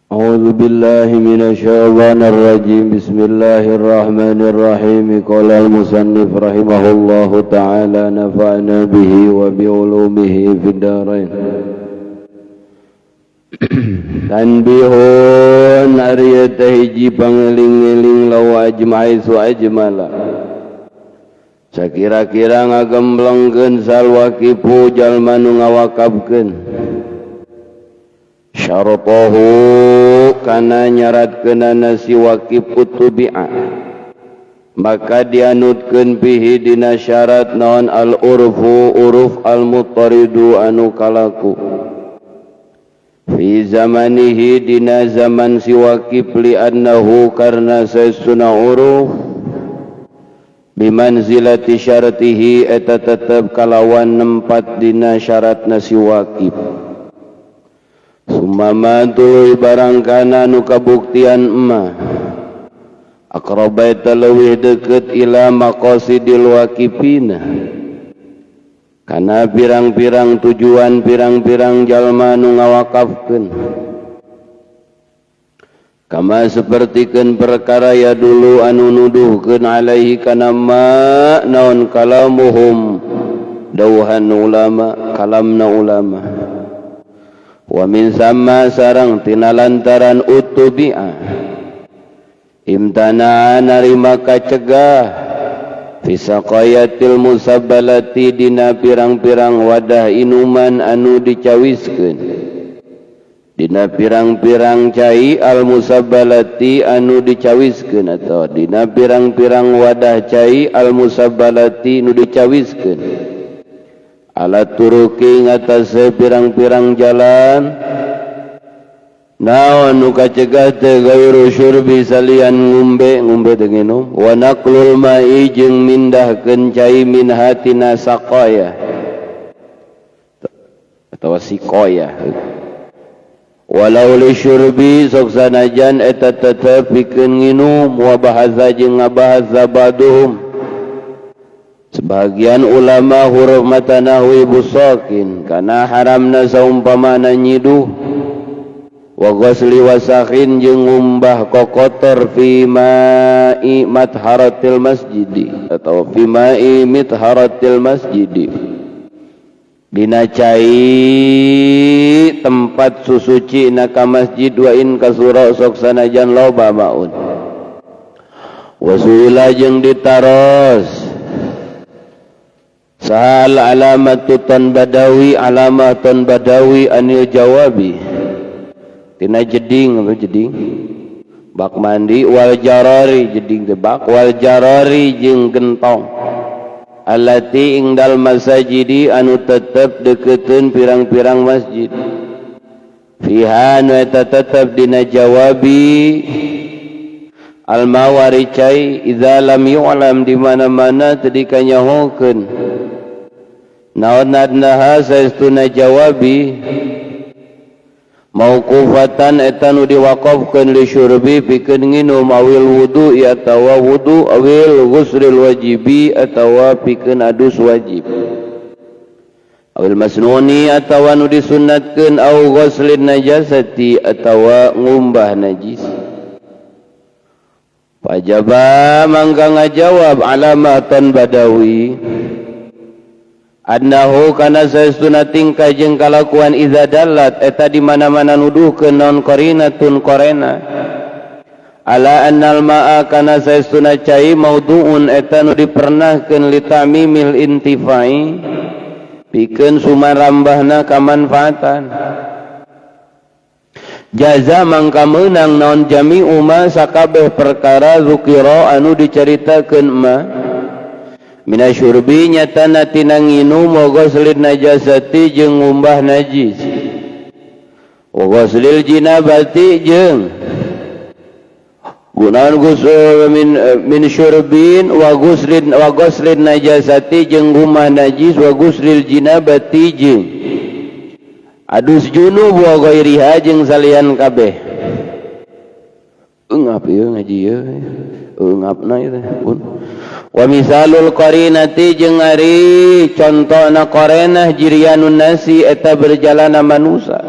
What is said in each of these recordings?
A'udzu billahi minasyaitonir rajim. Bismillahirrahmanirrahim. Qala al-musannif rahimahullahu ta'ala nafa'na bihi wa bi ulumihi fid dharain. Tanbihun ariyata hiji pangeling-eling law ajma'i su ajmala. Sakira-kira ngagemblengkeun salwakipu jalma nu ngawakabkeun syaratahu kana nyaratkeunana si wakif utubi'a maka dianutkeun bihi dina syarat naon al urfu uruf al muttaridu anu kalaku fi zamanihi dina zaman si wakif li annahu karna saestuna uruf bimanzilati syaratihi eta tetep kalawan nempat dina syaratna si wakif. Sumama tuluy barangkana nu kabuktian emah aqrabaita leuwih deukeut ila maqasidil waqifina kana pirang-pirang tujuan pirang-pirang jalma nu ngawakafkeun kama sapertikeun perkara ya dulu anu nuduhkeun alaihi kana ma naon kalamuhum dawuhan ulama kalamna ulama. Wa min sama sarang tina lantaran utubi'a imtana narima kacegah fisaqayatil musabbalati dina pirang-pirang wadah inuman anu dicawiskeun dina pirang-pirang cai al musabbalati anu dicawiskeun atau dina pirang-pirang wadah cai al musabbalati nu dicawiskeun alat turuki ngatase pirang-pirang jalan naon nu kacegah teh gairu syurbi salian ngumbe teh nginum wa naqlul ma'i jeung mindahkeun cai min hatina saqaya atawa sikoya walau li syurbi sok sanajan eta tetep pikeun nginum wa bahasa jeung ngabahasa baduhum sebagian ulama hurmatan nahwi busakin kana haramna saumpamana nyiduh wa ghusli wasakhin jeung ngumbah kokotor fi ma'i matharatil masjidi atau fi ma'i mitharatil masjidi dina cai tempat susuci na ka masjid wa in kasura sok sanajan loba maun wasuila jeung ditaros sahal alamatun badawi alamatun badawi anil jawabi tina jeding apa jeding bak mandi wal jarari jeding teh bak wal jarari jeung gentong allati ingdal masajidi anu tetep deukeuteun pirang-pirang masjid fiha nu eta tetep dina jawabi al mawari cai idza lam yu'lam di mana-mana teu dikanyahokeun naon adnaha saestuna jawabi mauqufatan eta nu diwaqafkeun li syurbi pikeun nginum awil wudu atawa wudu awil ghusril wajibi atawa pikeun adus wajib awil masnuni atawa nu disunnatkeun au ghuslin najasati atawa ngumbah najis wajaba mangga ngajawab alamatan badawi annahu kana saestuna tingkah jeung kalakuan iza dallat eta di mana-mana nuduhkeun naon qarinatun qarena ala annal ma'a kana saestuna cai mauduun eta nu dipernahkeun li ta'mimil intifai pikeun sumarambahna kamanfaatan jaza mangka meunang naon jami'u ma sakabeh perkara zukira anu dicaritakeun ma minasyurbi nyatana tina nginum wa ghuslin najasati jeung ngumbah najis wa ghuslil jinabati jeung gunaon ghusl min syurbin wa ghuslin najasati jeung ngumbah najis wa ghuslil jinabati jeung adus junub wa ghairiha jeung salian kabeh eungap ieu ngaji ieu eungapna ieu pun wa misalul qarinati jeung ari contohna qarenah jiryanun nasi eta berjalana manusia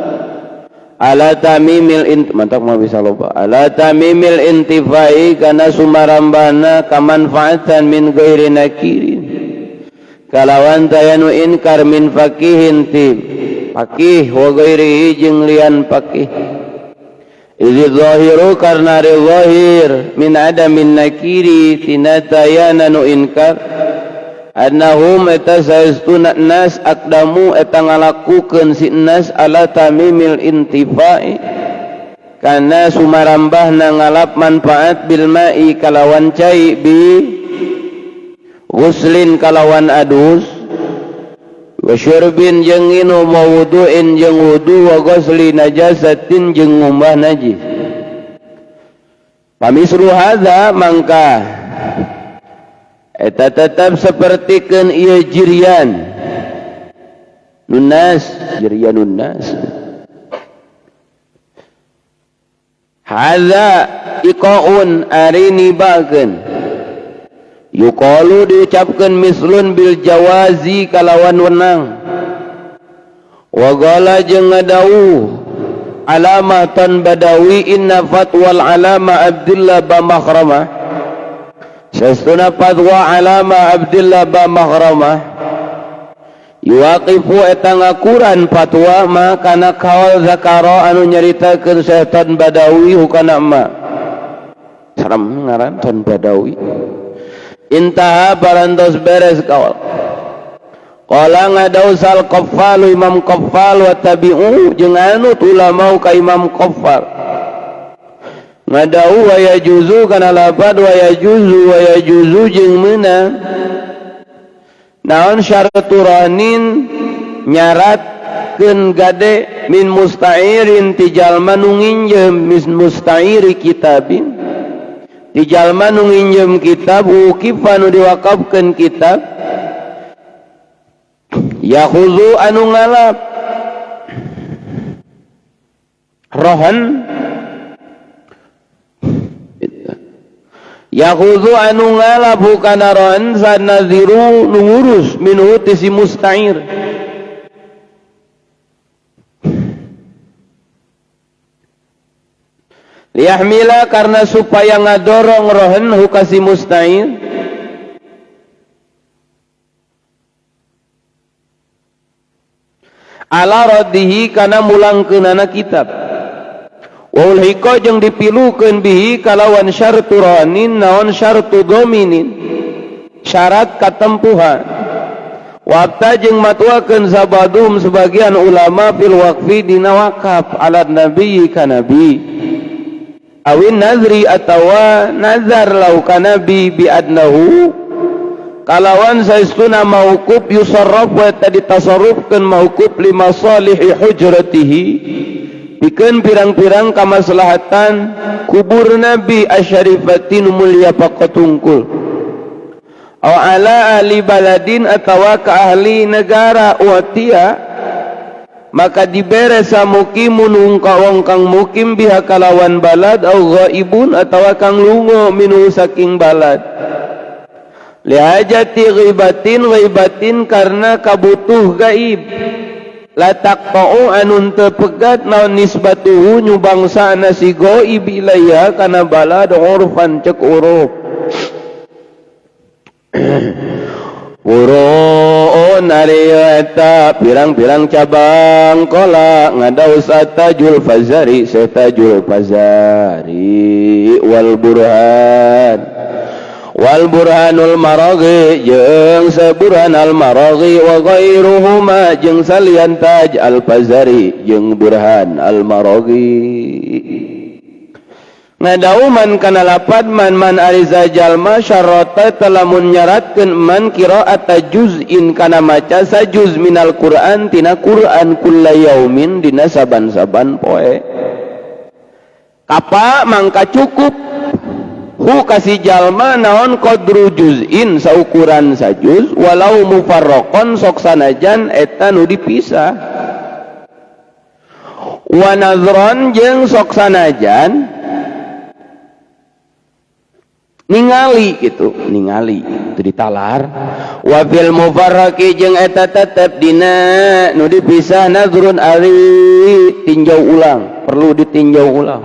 ala tamimil mantap mah bisa loba ala tamimil intifai kana sumarambana kamanfaatan min ghairi nakirin kalawan tayanu inkar min faqihin ti faqih wa ghairihi jeung lian faqih idzi zahiru karna zahir min adamin nakiri tina tayana nu inkar annahum eta saestuna nas aqdamu eta ngalakukeun si nas ala tamimil intifai kana sumarambahna ngalap manfaat bil ma'i kalawan cai bi ghuslin kalawan adus wa syurbin jeung nginum wa wudu'in jeung wudu wa ghusli najasatin jeung ngumbah najis pamisru hadza mangka eta tetap sapertikeun ieu jirian nunas jirianun nas hadza iqaun ari nibakeun yuqalu diucapkeun mislun bil jawazi kalawan wenang wa qala jeung ngadawuh alamatan badawi inna fatwal alama Abdullah ba Makhramah sastuna fatwa alama Abdullah ba Makhramah yuwaqifu eta ngakuran fatwa ma kana kaul zakara anu nyaritakeun setan badawi hukana ma saram ngaran ton badawi intaha barantos beres kaul qala ngadausal qaffal imam qaffal wa tabi'u jeung anut ulama ka imam qaffal ngadau wa yajuzu kana lapad wa yajuzu jeung meunang naon syarturanin nyaratkeun gade min musta'irin ti jalma nu nginjem min musta'iri kitabin ti jalma nu nginjem kitab ukifa nu diwakafkeun kitab yakhuzu anu ngalap rohan yakhuzu anu ngalap kana rohan sanaziru nu ngurus minhu ti si musta'ir liyahmila karena supaya ngadorong rohan hukasi musta'ir ala raddihi kana mulangkeunana kitab wa ulhiqa jeung dipilukeun bihi kalawan syartu ranin naon syartu dominin syarat katempuhan wabta jeung matwakeun sabadum sebagian ulama fil waqfi dina wakaf ala nabi ka nabi awin nazri atawa nazar lau ka nabi bi adnahu kalawan saistuna mauquf yusarraf wa tadi tasarrufkeun mauquf li masalihi hujratihi pikeun pirang-pirang kamaslahatan kubur nabi asyarifatin mulia pakotungkul aw ala ahli baladin atawa ka ahli negara watia maka dibere samukimun wong kang mukim biha kalawan balad au ghaibun atawa kang lungo minu saking balad lihajati ghibatin karena kabutuh gaib la taqta'u anun tepegat naon nisbatuhu nyubangsana si ghaib ilayha kana balad urfan cek uruf Uro'on ariyata pirang-pirang cabang kola ngadaus atajul fazari setajul fazari wal burhanul maraghi jeung saburhan al maraghi wa ghairuhuma jeung salian taj al fazari jeung burhan al maraghi ngadauman kana lapad man ariza jalma syarata talamun nyaratkeun man qiraata juz'in kana maca sajuz minal Qur'an tina Qur'an kullayaumin dina saban-saban poe kapa mangka cukup hu kasih jalma naon qadru juz'in saukuran sajuz walau mufarraqon sok sanajan eta nu dipisah wa nazron jeung sok sanajan ningali gitu, ningali itu ditalar. Wa fil mufarraqi jeung eta tetep dina nu dipisah nazrun ari tinjau ulang, perlu ditinjau ulang.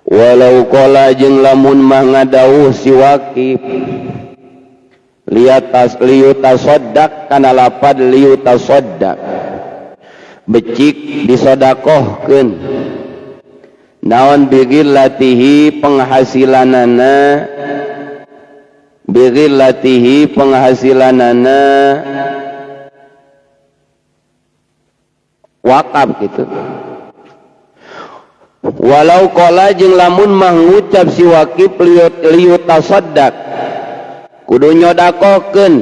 Walau qala jeung lamun mah ngadawuh si Waqif liyutasaddaq kana lapad liyutasaddaq becik disodakohkeun naon bigillatihi penghasilanana wakaf gitu. Walau qala jeung lamun mah ngucap si Waqif liyutasaddaq kudu nyodakohkeun,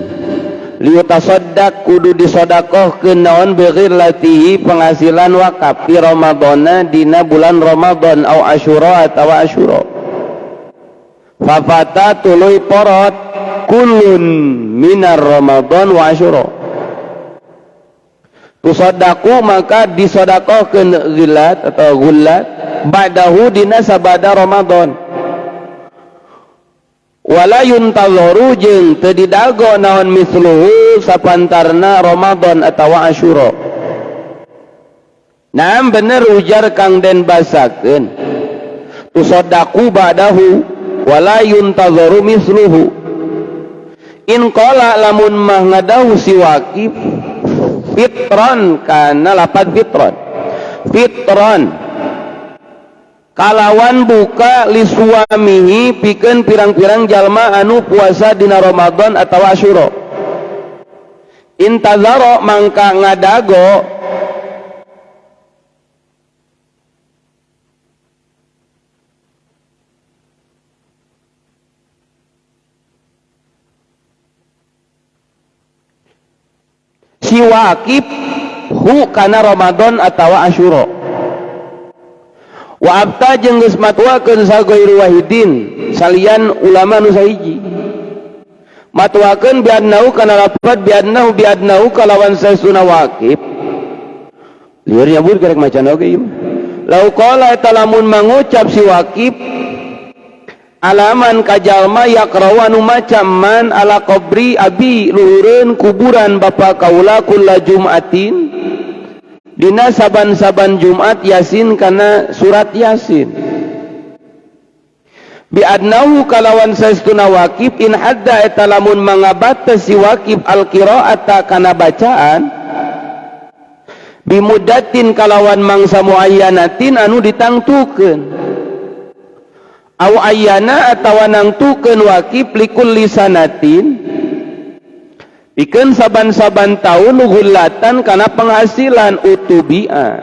liyutasaddaq kudu disodakohkeun naon bigillatihi penghasilan wakaf fi Ramadana dina bulan Ramadan au Asyura atawa Asyura. Fafata tuluy porot kullun minar Ramadan wa Asyura. Tusodaku maka disodakohkeun gillat atau gullat ba'dahu dina sabada Ramadan. Wala yuntazaru jeung teu didago naon misluhu sapantarna Ramadan atawa Asyura. Naam bener ujar Kang Den basakeun. Tusodaku ba'dahu wala yuntazaru misluhu. In qala lamun mah ngadahu si Waqif fitron kana lapad fitron kalawan buka li suamihi pikeun pirang-pirang jalma anu puasa dina Ramadan atawa Asyura. Intazaro mangka ngadago si Waqif hu kana Ramadan atawa Asyura. Wa abta jeung geus matwakeun sagairu wahidin salian ulama nu sahiji. Matwakeun biadnahu kana lafaz biadnahu kalawan saestuna Waqif. Lieur nyabut karek macan oge ieu. Lau qala eta lamun mangucap si Waqif alaman kajalma yakrau anu maca man ala qabri abi luhureun kuburan bapa kaula kulla jumatin dina saban-saban Jumat Yasin kana surat Yasin. Bi adnahu kalawan saestuna Waqif in hadda eta lamun mangabata si Waqif al qiraata kana bacaan bi muddatin kalawan mangsa muayyanatin anu ditangtukeun. Au ayyana atawa nangtukeun Waqif likulli sanatin pikeun saban-saban taun gullatan kana penghasilan utubia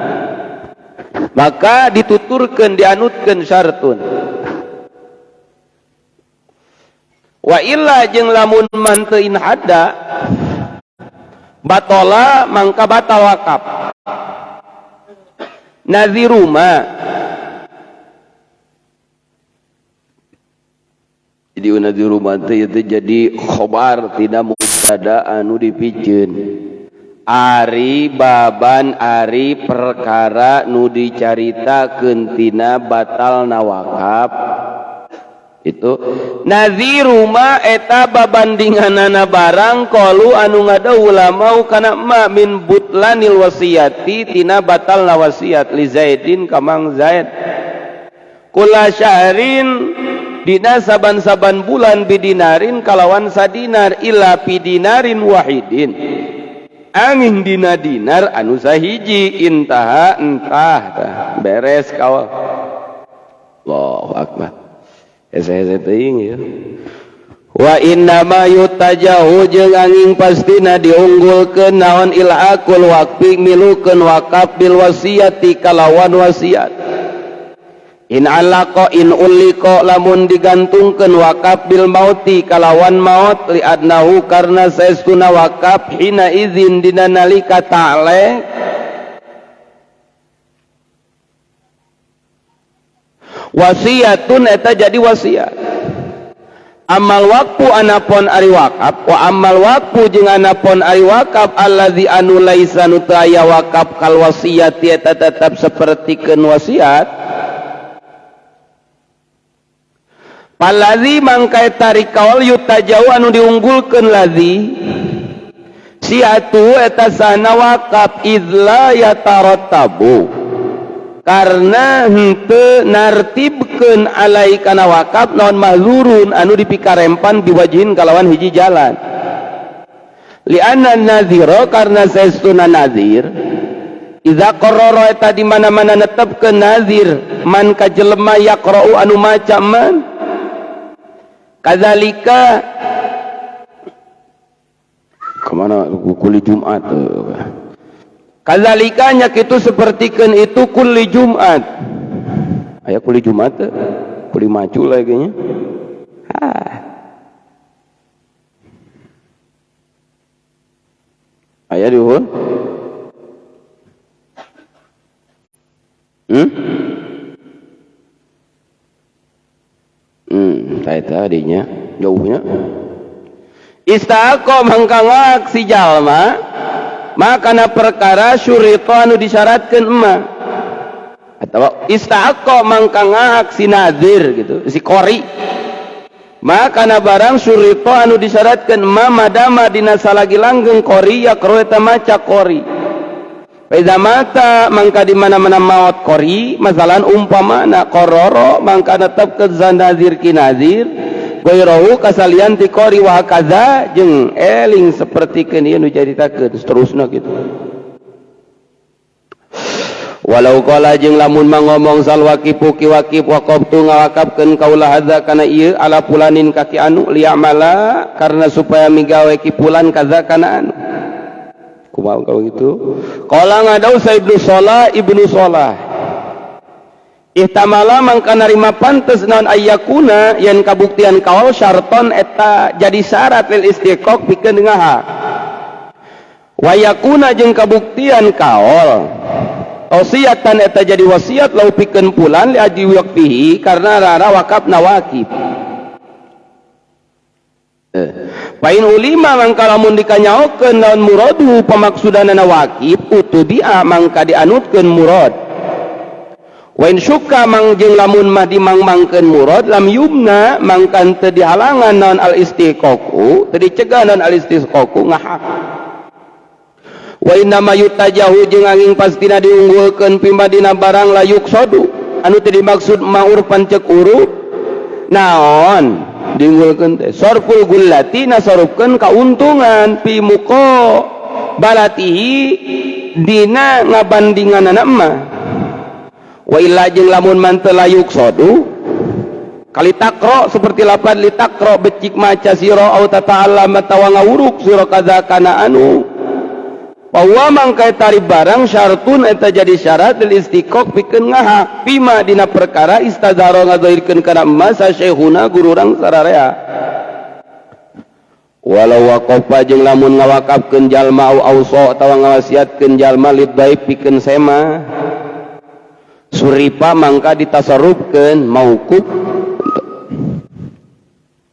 maka dituturkeun dianutkeun syartun. Wa illa jeung lamun man teu in hadda batola mangka batal wakaf. Naziruma jadi naziru mati itu jadi khobar tidak mubtada anu dipikeun ari baban ari perkara nu dicaritakeun tina batalna wakaf itu naziru ma eta babandinganana barang qalu anu ngada ulama kana ma min butlanil wasiyati tina batalna wasiat li Zaidin kamang Zaid kula syahrin dina saban-saban bulan bidinarin kalawan sadinar illa bidinarin wahidin angin dina dinar anu sahiji intaha entah beres kawal. Allahu akbar. Hese teuing ya. Wa inna ma yutajahu jeung angin pastina diunggulkeun naon ilaqul waqfi milukeun wakaf bil wasiyati kalawan wasiat. In alaqa in ulliqa lamun digantungkeun wakaf bil mauti kalawan maut li adnahu karna saestuna wakaf hina izin dina nalika ta'le wasiatun eta jadi wasiat. Amal waktu anapun ari wakaf wa amal waktu jeung anapun ari wakaf allazi anu laisa nu teu aya wakaf kal wasiat eta tetep sapertikeun wasiat. Paladzi mangkai tarik kaul yutajau anu diunggulkeun ladzi si atu eta sana wakaf idla yatarattabu karena henteu nartibkeun alai kana wakaf naon mahzurun anu dipikarempan diwajihin kalawan hiji jalan li'anna nazira karena saestuna nazir iza qarrara eta di mana-mana netepkeun nazir man ka jelema yaqra'u anu maca man kadzalika kemana kuli Jumat kadzalika nya kitu sapertikeun itu kuli Jumat aya kuli Jumat kuli maju lagi nya aya di uhun tadinya jauhnya istaqo mangkangak si jalma makana perkara syurita anu disyaratkeun emma atawa istaqo mangkangak si nazir gitu si qori makana barang syurita anu disyaratkeun emma madama dina salagi langgeng qori ya qro eta maca qori Iza mata mangka di mana-mana maut qori masalan umpamana qarara mangka netepkeun zanazir ki nazir gairahu kasalian ti qori wa kaza jeung eling sapertikeun ieu nu caritakeun seterusna kitu walau qala jeung lamun mangomong sal waqifu ki waqif waqaftu ngawakafkeun kaula hadza kana ieu ala pulanin kaki anu liamala karena supaya migawe ki pulan kaza kana anu kumaha kalau gitu qala ngadau sa ibnu salah ihtamala mangka narima pantes naon ayyakuna yen kabuktian kaul syarton eta jadi syarat lil istiqaq pikeun ngaha wa yakuna jeung kabuktian kaul wasiatan eta jadi wasiat lau pikeun pulan li aji waqfihi karena rara wakafna waqif Pain ulima mangka lamun dikanyaokeun naon muradu pamaksudanana waqif utubi'a mangka dianutkeun murad wa in syukka mang jeung lamun mah dimangmangkeun murad lam yumna mangka teu dihalangan naon al istiqaqu teu dicegah naon al istiqaqu ngahak wa inna ma yutajahu jeung angin pastina diunggulkeun pimadina barang layuk sodu anu teu dimaksud maurpan cek urut naon diunggulkeun teh sarful gullati nasarufkeun kauntungan pi muqa balatihi dina ngabandinganana mah wa illa jeung lamun man teu layuk sodu kali takro seperti lapan li takro becik maca sira au tata'allama tawa ngawuruk sira kaza kana anu bahwa mangkai tarif barang syartun eta jadi syarat lil istiqaq pikeun ngahak bima dina perkara istazaro ngazahirkeun kana emas syekhuna guru urang sararea walau waqafa jeung lamun ngawakafkeun jalma au ausa atawa ngawasiatkeun jalma lidhaif pikeun sema suripa mangka ditasarrufkeun mauquf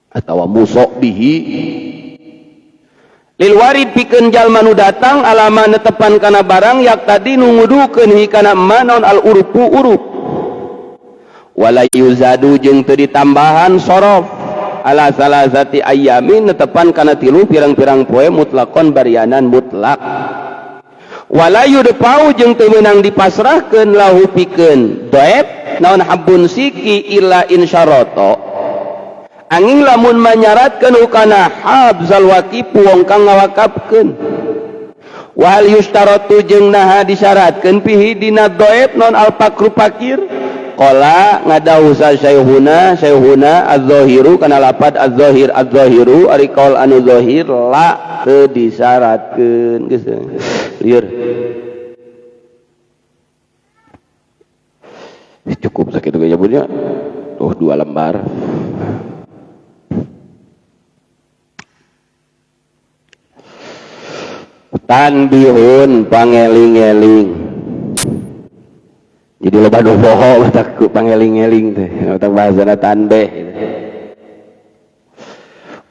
atawa musaq bihi lil warid pikeun jalma nu datang alama netepan kana barang yak tadi nu ngudukeun hikana manon al urfu uruf wala yuzadu jeung teu ditambahan sorof ala salasati ayyamin netepan kana 3 pirang-pirang poe mutlaqon barianan mutlak wala yudfa'u jeung teu meunang dipasrahkeun lahu pikeun dhaif naon habun siki illa insyarata angin lamun manyaratkeun ukana habzal waqifu wong kang ngawakafkeun wal yustaratu jeung naha disyaratkeun pihi dina dhaif non al fakru fakir qala ngadau sa sayhuna az-zahiru kana lapad az-zahir az-zahiru ari qaul anu zahir la teu disyaratkeun geus lieur cukup sakitu ge jabutnya 2 lembar tanbihun pangeling-eling jadi loba nu poho matak pangeling-eling teh matak bahasana tanbih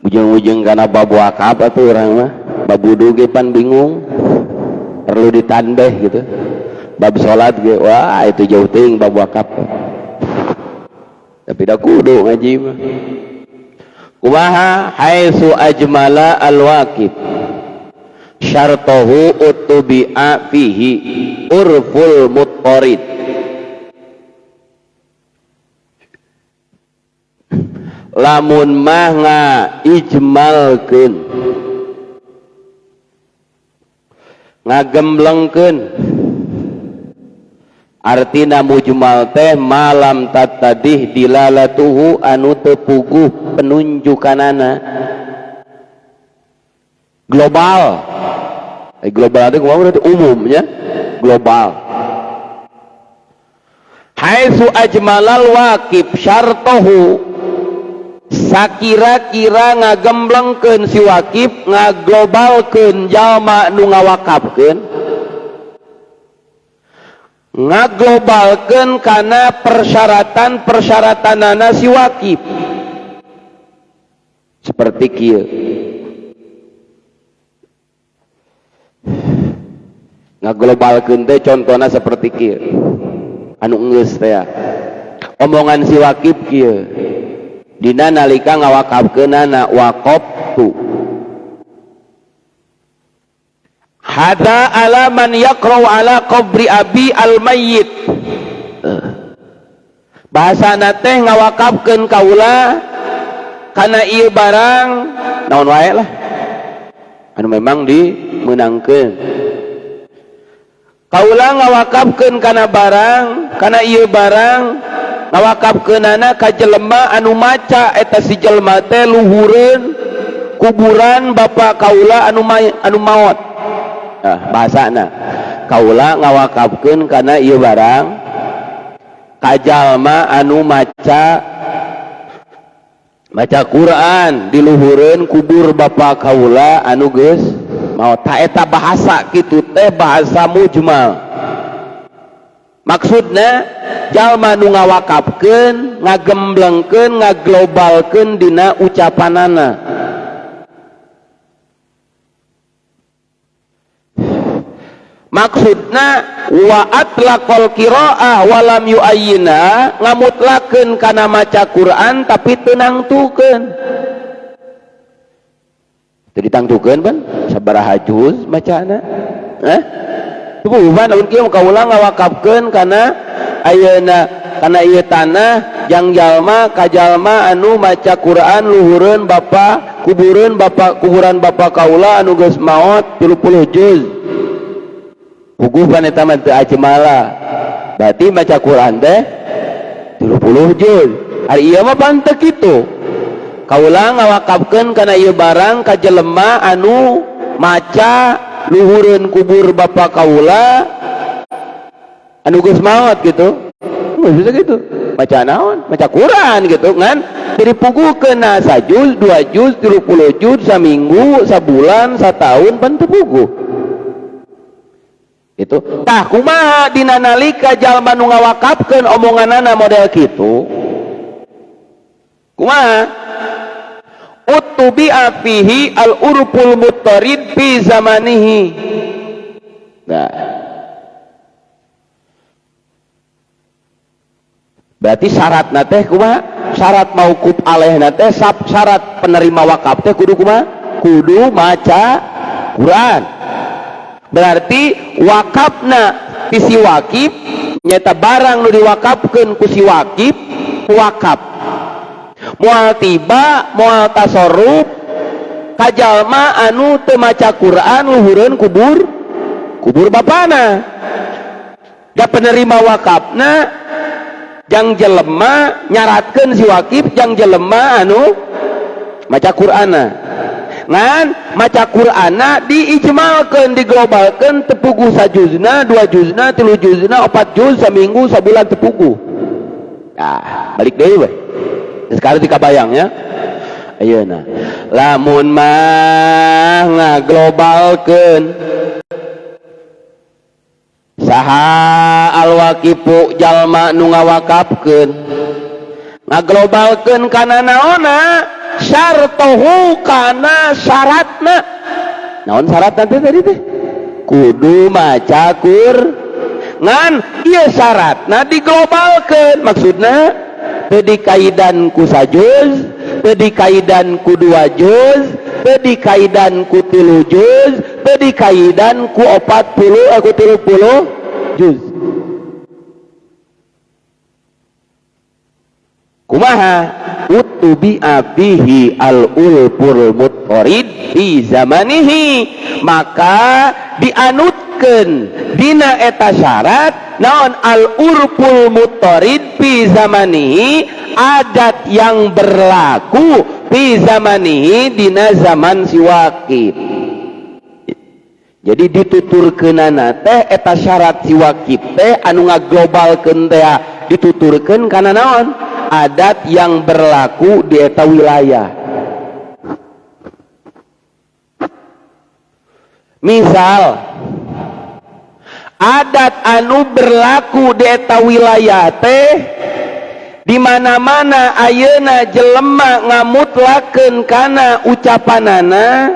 ujung-ujung kana bab wakaf atuh urang mah bab wudu ge pan bingung perlu ditanbih gitu bab salat ge wah itu jauh teuing bab wakaf tapi dah kudu ngaji mah. Kumaha haitsu ajmala al-waqif syartahu utubi'a fihi urful muttarid. Lamun mah ngaijmalkeun ngagemblengkeun artina mujmal teh malam tatadih dilalatuhu anu teu puguh penunjukanana global. Global itu berarti umumnya global. Haitsu ajmalal waqif syartahu sakira-kira ngagemblengkeun si waqif ngaglobalkeun jalma nu ngawakafkeun ngaglobalkeun kana persyaratan-persyaratanana si waqif seperti kieu ngaglobalkeun teh contona seperti kieu anu geus teh omongan si waqif kieu dina nalika ngawakafkeunana waqaftu hada ala man yaqra'u ala qabri abi al mayyit. Bahasana teh ngawakafkeun kaula kana ieu barang naon wae lah anu memang dimeunangkeun. Kaula ngawakafkeun kana barang kana ieu barang ngawakafkeunana ka jelema anu maca eta si jelema teh luhureun kuburan bapa kaula anu maot. Bahasana kaula ngawakafkeun kana ieu barang ka jalma anu maca Quran di luhureun kubur bapa kaula anu geus maot. Ta eta bahasa kitu teh bahasa mujmal. Maksudna jalma nu ngawakafkeun ngagemblengkeun ngaglobalkeun dina ucapanana. Maksudna wa atlaqal qiraah wa lam yuayyina ngamutlakeun kana maca Quran tapi teu nangtukeun. Teu ditangtukeun ban sabaraha juz macana? Tubuhan lamun kieu kaula ngawakafkeun kana ayeuna kana ieu tanah jang jalma ka jalma anu maca Quran luhureun bapa kubureun kuburan bapa kaula anu geus maot 30 juz. Puguh pan eta mah teu ajmala. Berarti maca Quran teh 30 juz. Ari ieu mah pan teu kitu. Kaula ngawakafkeun kana ieu barang ka jelema anu maca luhureun kubur bapa kaula anu geus maot gitu. Bisa gitu. Maca naon? Maca Quran gitu kan. Jadi puguhkeun sajuz, 2 juz, 30 juz, saminggu, sabulan, sataun pan teu puguh. Itu. Tah kumaha dina nalika jalma nu ngawakafkeun omonganana model kitu? Kumaha? Utubi'a fihi al-urful muttarid fi zamanihi. Nah. Berarti syaratna teh kumaha? Syarat mauquf alaihna teh syarat penerima wakaf teh kudu kumaha? Kudu maca Quran. Berarti wakafna ti si waqif nyata barang nu diwakafkeun ku si waqif wakaf. Moal tiba moal tasarruf ka jalma anu teu maca Quran luhureun kubur bapana. Da penerima wakafna jang jelema nyaratkeun si waqif jang jelema anu maca Qur'ana. Ngan maca Qur'ana diijmalkeun diglobalkeun teu puguh sajuzna, 2 juzna, 3 juzna, 4 juz saminggu sabulan teu puguh. Nah, balik deui we. Sekarang dikabayang ya. Ayeuna lamun mah ngaglobalkeun saha al-waqifu jalma nu ngawakafkeun ngaglobalkeun kana naonna syartuhu kana syaratna. Naon syaratna teh tadi teh? Kudu maca Qur'an. Ngan ieu syaratna diglobalkeun. Maksudna teu dikaidan ku sajuz, teu dikaidan ku 2 juz, teu dikaidan ku 3 juz, teu dikaidan ku 30 juz. Kumaha utubi'a bihi al-ulful mutrid fi zamanihi, maka dianutkeun dina eta syarat naon al-urful mutrid fi zamanihi, adat yang berlaku fi zamanihi dina zaman si Waqif. Jadi dituturkeunana teh eta syarat si Waqif teh anu ngaglobalkeun teh dituturkeun kana naon adat yang berlaku di eta wilayah. Misal adat anu berlaku di eta wilayah teh di mana-mana ayeuna jelema ngamutlakeun kana ucapanana,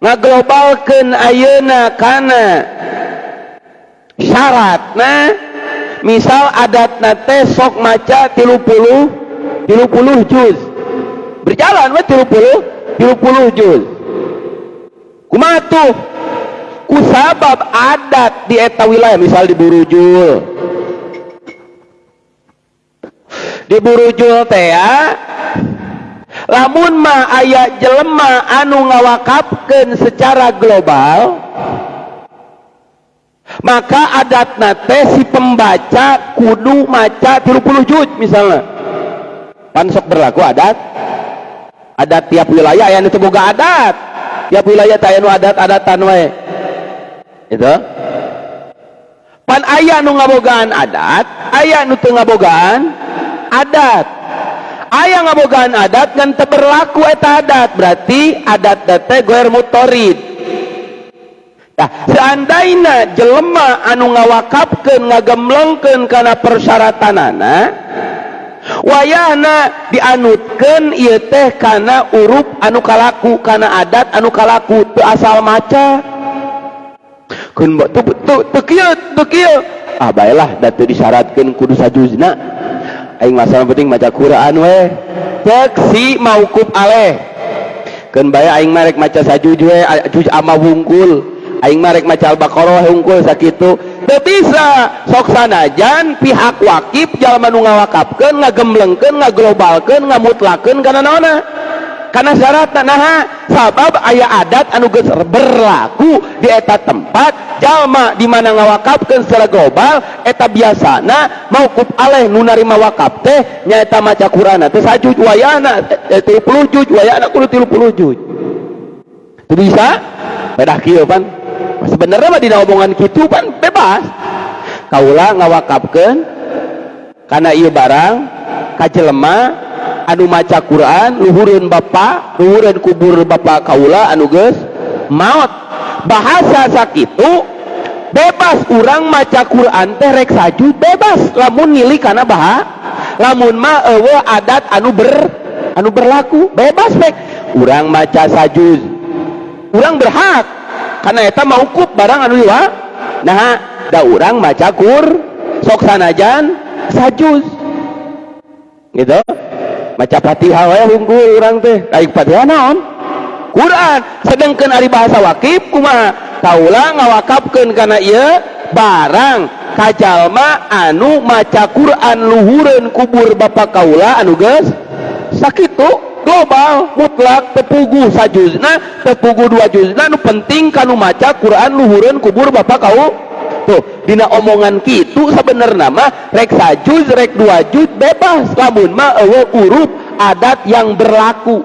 ngaglobalkeun ayeuna kana syaratna. Misal adatna teh sok maca 30 juz, berjalan we 30 juz. Kumaha tuh? Kusabab adat di eta wilayah, misal di Burujul. Di Burujul teh ya, lamun mah aya jelema anu ngawakafkeun secara global, maka adatna teh si pembaca kudu maca 30 juz misalnya. Pan sok berlaku adat tiap wilayah aya nu teu boga adat. Tiap wilayah teh aya nu adat-adatan we. Itu. Pan aya nu ngabogaan adat, aya nu teu ngabogaan adat. Aya ngabogaan adat ngan teu berlaku eta adat, berarti adat teh goer mutarid. Nah, seandaina jelema anu ngawakafkeun ngagemlengkeun kana persyaratanana, wayahna dianutkeun ieu teh kana uruf anu kalaku, kana adat anu kalaku, teu asal maca. Keun teu kieu. Ah baelah da teu disyaratkeun kudu sajuzna. Aing masalah penting maca Quran we. Cek si mauquf aleh. Keun bae aing mah rek maca sajuz we, juz amma wungkul. Aing mah rek maca Al-Baqarah hungkul sakitu. Teu bisa, sok sanajan pihak Waqif jalma nu ngawakafkeun, ngagemlengkeun, ngaglobalkeun, ngamutlakeun kana naonna? Kana syaratna naha? Sabab aya adat anu geus berlaku di eta tempat, jalma di mana ngawakafkeun secara global, eta biasana mauquf aleh nu narima wakaf teh nyaeta maca Quran teh sajuz wayahna 30 juz, wayahna kudu 30 juz. Teu bisa? Pedah kieu pan. Sebenarnya mah dina omongan kitu kan bebas. Kaula ngawakafkeun kana ieu barang ka jelema anu maca Quran, luhureun bapa, luhureun kubur bapa kaula anu geus maot. Bahasa sakitu bebas urang maca Quran teh rek sajud bebas lamun nilih kana baha. Lamun mah eueuh adat anu berlaku bebas rek urang maca sajud. Urang berhak karena eta mauquf barang anu liwa. Nah, da urang maca sok sanajan sajuz. Gitu. Maca Fatihah wae hungkul urang teh. Daik Fatihah naon? Quran. Sedengkeun ari bahasa Waqif kumaha? Kaula ngawakafkeun kana ieu barang ka jalma anu maca Quran luhureun kubur bapa kaula anu geus sakitu. Global mutlak tepugu sajuzna, tepugu 2 juzna, nu penting kanu maca Quran luhureun kubur bapak kau. Tuh dina omongan kitu sebenarnya mah rek sajuz rek 2 juz bebas lamun mah eueuh uruf adat yang berlaku.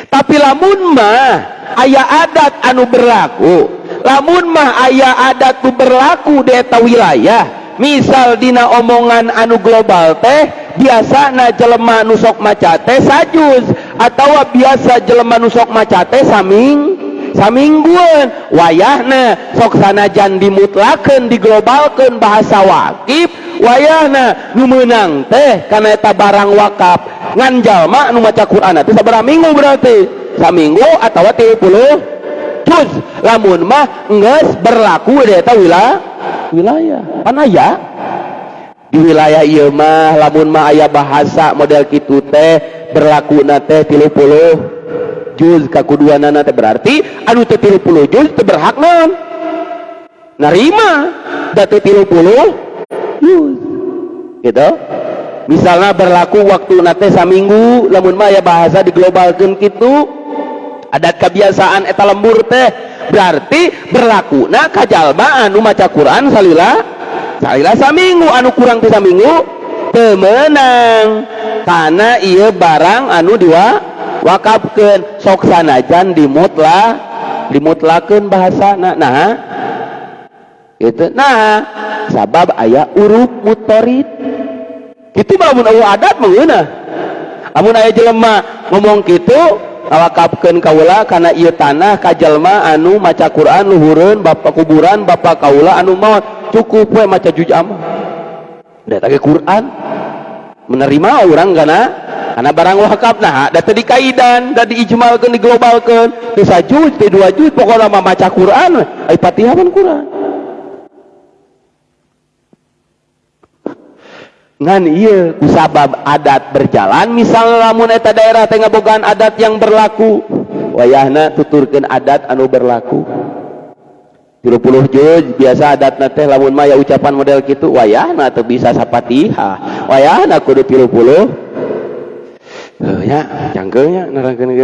Tapi lamun mah aya adat anu berlaku, lamun mah aya adat nu berlaku di eta wilayah, misal dina omongan anu global teh biasa na jelema nu sok maca teh sajuz, atawa biasa jelema nu sok maca teh saminggueun, wayahna sok sanajan dimutlakeun diglobalkeun bahasa Waqif, wayahna nu meunang teh kana eta barang wakaf ngan jalma nu maca Quran teh sabaraha minggu, berarti saminggu atawa 30 juz. Lamun mah geus berlaku di eta wilayah pan aya di wilayah ieu mah lamun mah aya bahasa model kitu teh berlakuna teh 30 juz kakuduanana teh berarti anu teh 30 juz teh berhak naon narima da teh 30 juz gitu. Misalnya berlaku waktu nate saminggu lamun mah aya bahasa diglobalkeun kitu adat kebiasaan eta lembur teh berarti berlakuna ka jalma anu maca Quran salila saminggu anu kurang ti saminggu teu meunang karena ieu barang anu diwakafkeun sok sanajan dimutlakeun bahasana nah gitu nah sabab aya uruf mutorid kitu mah mun adat mah geunah amun aya jelema ngomong kitu ngawakafkeun kaula kana ieu tanah ka jalma anu maca Quran luhureun bapak kuburan bapak kaula anu maot cukup we maca juz amma da tage Quran menerima urang kana barang wakaf nah da teu dikaidan da diijmalkeun diglobalkeun teu sajuz teu 2 juz pokona mah maca Quran ai Fatihah Quran ngan ieu kusabab adat berjalan misal lamun eta daerah teh ngabogaan adat yang berlaku wayahna tuturkeun adat anu berlaku 30 juz biasa adatna teh lamun mah ya ucapan model kitu wayahna teu bisa sapatihah wayahna kudu 30 nya jangkeulnya nerangkeun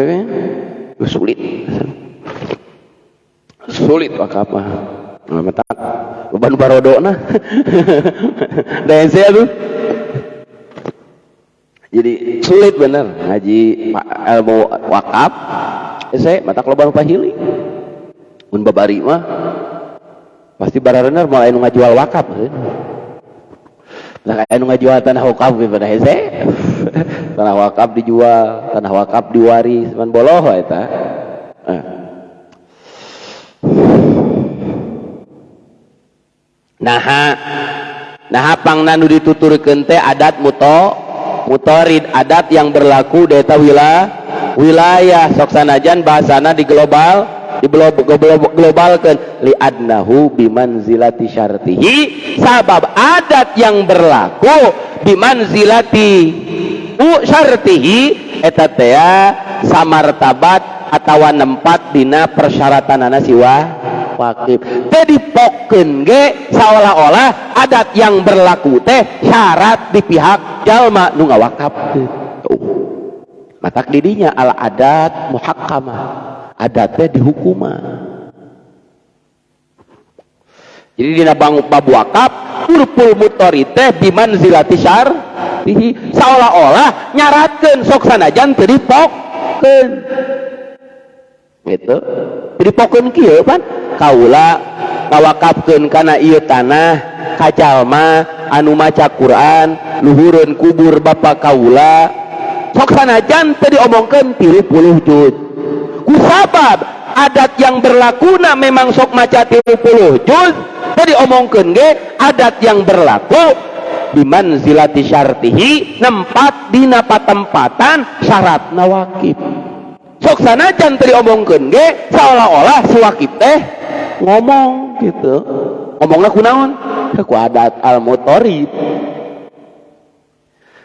geus sulit wakaf mah metak beban barodona dan saya tuh jadi sulit bener ngaji ilmu wakaf saya matak loba pahili mun babari mah pasti barareuneur moal anu ngajual wakaf nah anu ngajual tanah wakaf pada hese tanah wakaf dijual tanah wakaf diwaris man boloh eta nah pangna nu dituturkeun teh adat mutorid adat yang berlaku di eta wilayah sok sanajan bahasana diglobalkeun li adnahu bimanzilati syartihi sabab adat yang berlaku bimanzilati syartihi eta teh samartabat atawa nempat dina persyaratanana siwa wakif teh dipokeun ge seolah-olah adat yang berlaku teh syarat di pihak jalma nu ngawakafkeun matak didinya al adat muhakkamah adat teh dihukuma jadi dina bab wakaf urful mutorid teh bimanzilati syartihi seolah-olah nyaratkeun sok sanajan teu dipokeun gitu dipokeun kieu pan kaula ngawakafkeun kana ieu tanah ka jalma anu maca Quran luhureun kubur bapa kaula sok sanajan teu diomongkeun 30 juz kusabab adat yang berlakuna memang sok maca 30 juz teu diomongkeun ge adat yang berlaku bimanzilati syartihi nempat dina patempatan syaratna wakif sok sanajan teu diomongkeun ge seolah-olah si wakif teh ngomong gitu ngomongna kunaon ku adat al mutorid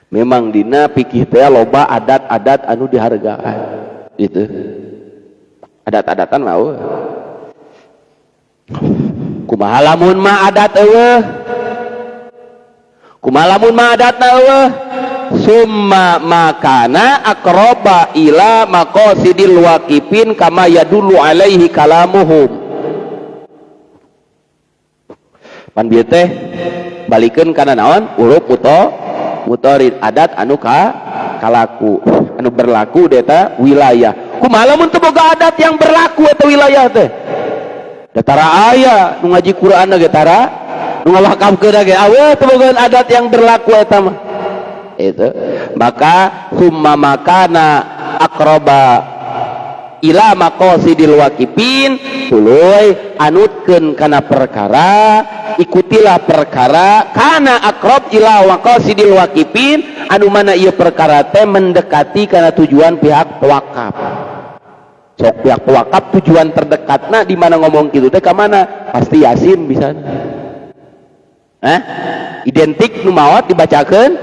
memang dina fikih teh loba adat-adat anu dihargaan gitu adat-adatan mah kumaha lamun mah adat eueuh kumaha lamun mah adatna eueuh summa makana akroba ila maqasidil waqifin kama yadullu alaihi kalamuhum pan bieu teh balikeun kana naon uruf mutorid adat anu kalaku anu berlaku di eta wilayah kumaha lamun teu boga adat yang berlaku eta wilayah teh datara aya nu ngaji Quran ge tara nu ngawakafkeun ge aweus teu boga adat yang berlaku eta mah itu maka summa makana akroba ila maqasidil waqifin tuluy anutkeun kana perkara ikutilah perkara kana akrob ila maqasidil waqifin anu mana ieu perkara teh mendekati kana tujuan pihak wakaf sok pihak wakaf tujuan terdekatna di mana ngomong kitu teh ka mana pasti Yasin bisa identik nu maot dibacakeun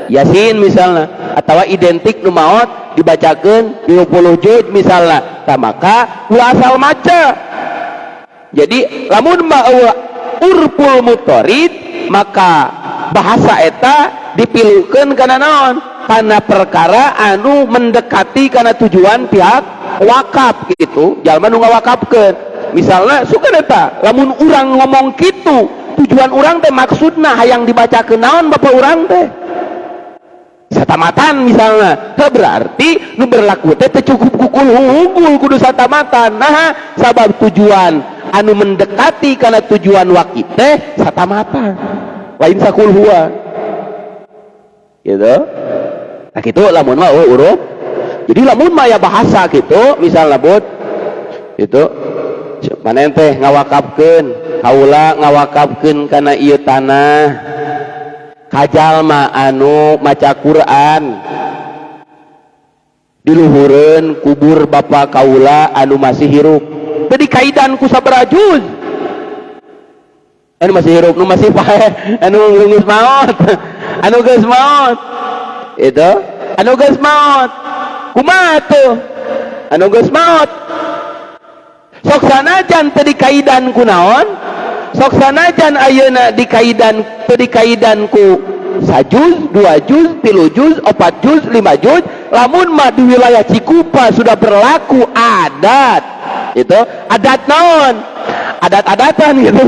Yasin misalnya, atau identik nu maot dibacakeun 30 juz misalnya, maka ulah asal maca. Jadi lamun urful mutorid maka bahasa eta dipilukeun kana naon, kana perkara anu mendekati kana tujuan pihak wakaf gitu, jalma nu ngawakafkeun. Misalnya suka eta lamun urang ngomong kitu tujuan urang teh maksudna hayang dibacakeun naon bapak urang teh satamatan misalnya, berarti nu berlaku teh cukup kukul hungkul kudu satamatan. Nah sabab tujuan anu mendekati karena tujuan wakif teh satamatan lain sakulhuan gitu. Nah gitu lamun mah uruf. Jadi lamun mah ya bahasa gitu misalnya bud itu mana teh ngawakafkeun kaula ngawakafkeun kana ieu tanah kajalma anu maca Quran diluhureun kubur bapa kaula anu masih hirup teu dikaidan ku sabaraha juz anu masih hirup nu masih pae anu geus maot anu geus maot itu anu geus maot kumaha tuh anu geus maot sok sanajan teu dikaidan ku naon, sok sanajan ayeuna dikaidan teu dikaidan ku sajuz, 2 juz, 3 juz, 4 juz, 5 juz, lamun mah di wilayah Cikupa sudah berlaku adat itu adat naon, adat-adatan gitu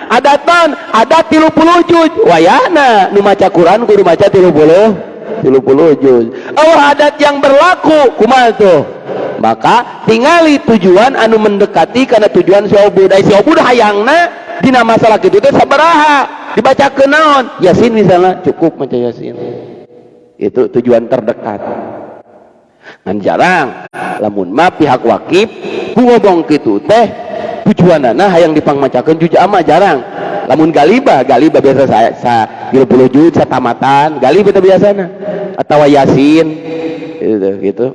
adat naon, adat 30 juz wayahna nu maca Quran kudu maca 30 juz. Oh adat yang berlaku kumaha tuh, maka tingali tujuan anu mendekati karena tujuan si obud. Si obud hayangna dina masalah kitu teh sabaraha dibacakeun naon, Yasin misalnya cukup maca Yasin, itu tujuan terdekat. Ngan jarang lamun mah pihak wakif ku ngomong kitu teh tujuanana hayang dipangmacakeun juz amma jarang. Lamun galiba biasa sa 30 juz satamatan galiba teh biasana atawa Yasin gitu.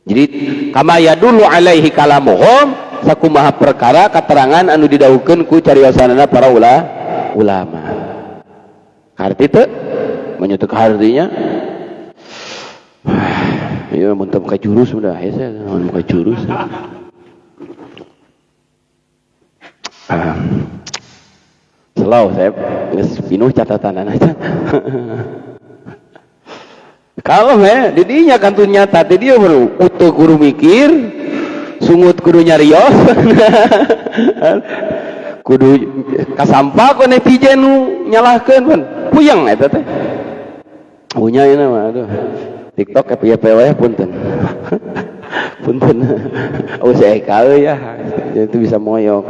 Jadi kama yadullu alaihi kalamuhum sakumaha perkara katerangan anu didawukeun ku cariosanana para ulama. Arti teu menyetek artinya ya mun teu ka jurus udah hese mun ka jurus. Slow saya geus pinuh catatanan aja. Kalau didinya kantun nyata teh dia baru utuh kudu mikir, sungut kudu nyarios. Kudu kasampah ku netizen nu nyalahkeun pan. Puyeng eta teh. Punya ieu mah aduh. TikTok FYP we punten. Punten. Oh saya kau ya. Itu bisa moyok.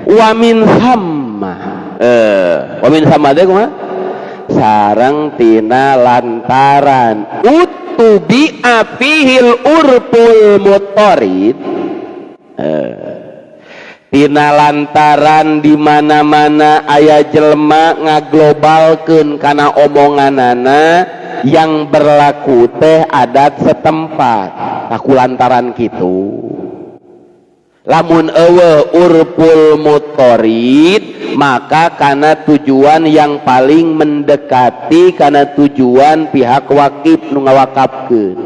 Wa min samma wamin sama teh kumaha sareng tina lantaran utubi afihil urful mutorid tina lantaran di mana-mana aya jelema ngaglobalkeun kana omonganana yang berlaku teh adat setempat kaku lantaran kitu. Lamun eueuh urful mutorid maka karena tujuan yang paling mendekati karena tujuan pihak wakif nu ngawakafkeun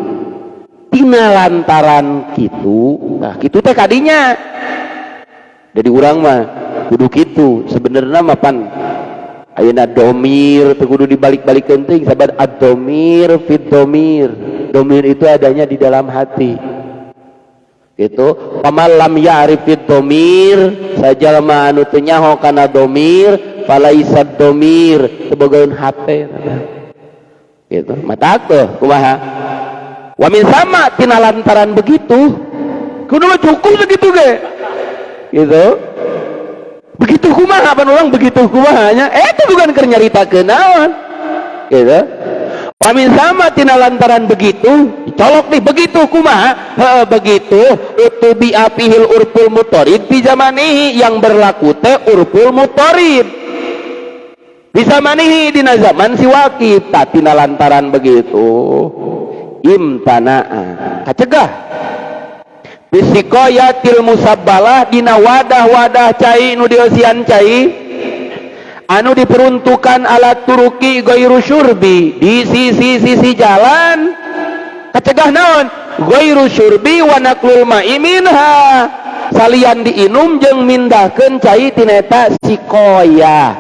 tina lantaran kitu. Nah kitu teh kadinya jadi urang mah kudu kitu sebenarnya mah pan ayeuna domir teu kudu dibalik-balikeun teuing sabar ad-domir fit domir. Domir itu adanya di dalam hati gitu. Pamalam ya'rifid domir sajalma anu teu nyaho kana domir falaisad domir tebogaeun hate gitu. Mata tuh kumaha wa min sama tina lantaran begitu kudu cukup begitu ge gitu. Begitu kumaha pan urang begitu kumaha nya eta bukan keur nyaritakeun naon gitu. Wa min sama tina lantaran begitu colok nih begitu kumaha begitu utubi apihil urful mutorid fi zamanihi yang berlaku teh urful mutorid fi zamanihi dina zaman si wakif. Tina lantaran begitu imtanaa kacegah bisikoyatil musabbalah dina wadah-wadah cai nu diosian cai anu diperuntukkan alat turuki ghairu syurbi di sisi-sisi jalan kacegah naon ghairu syurbi wa naqlul ma'i minha salian diinum jeung mindahkeun cai tina eta sikoya.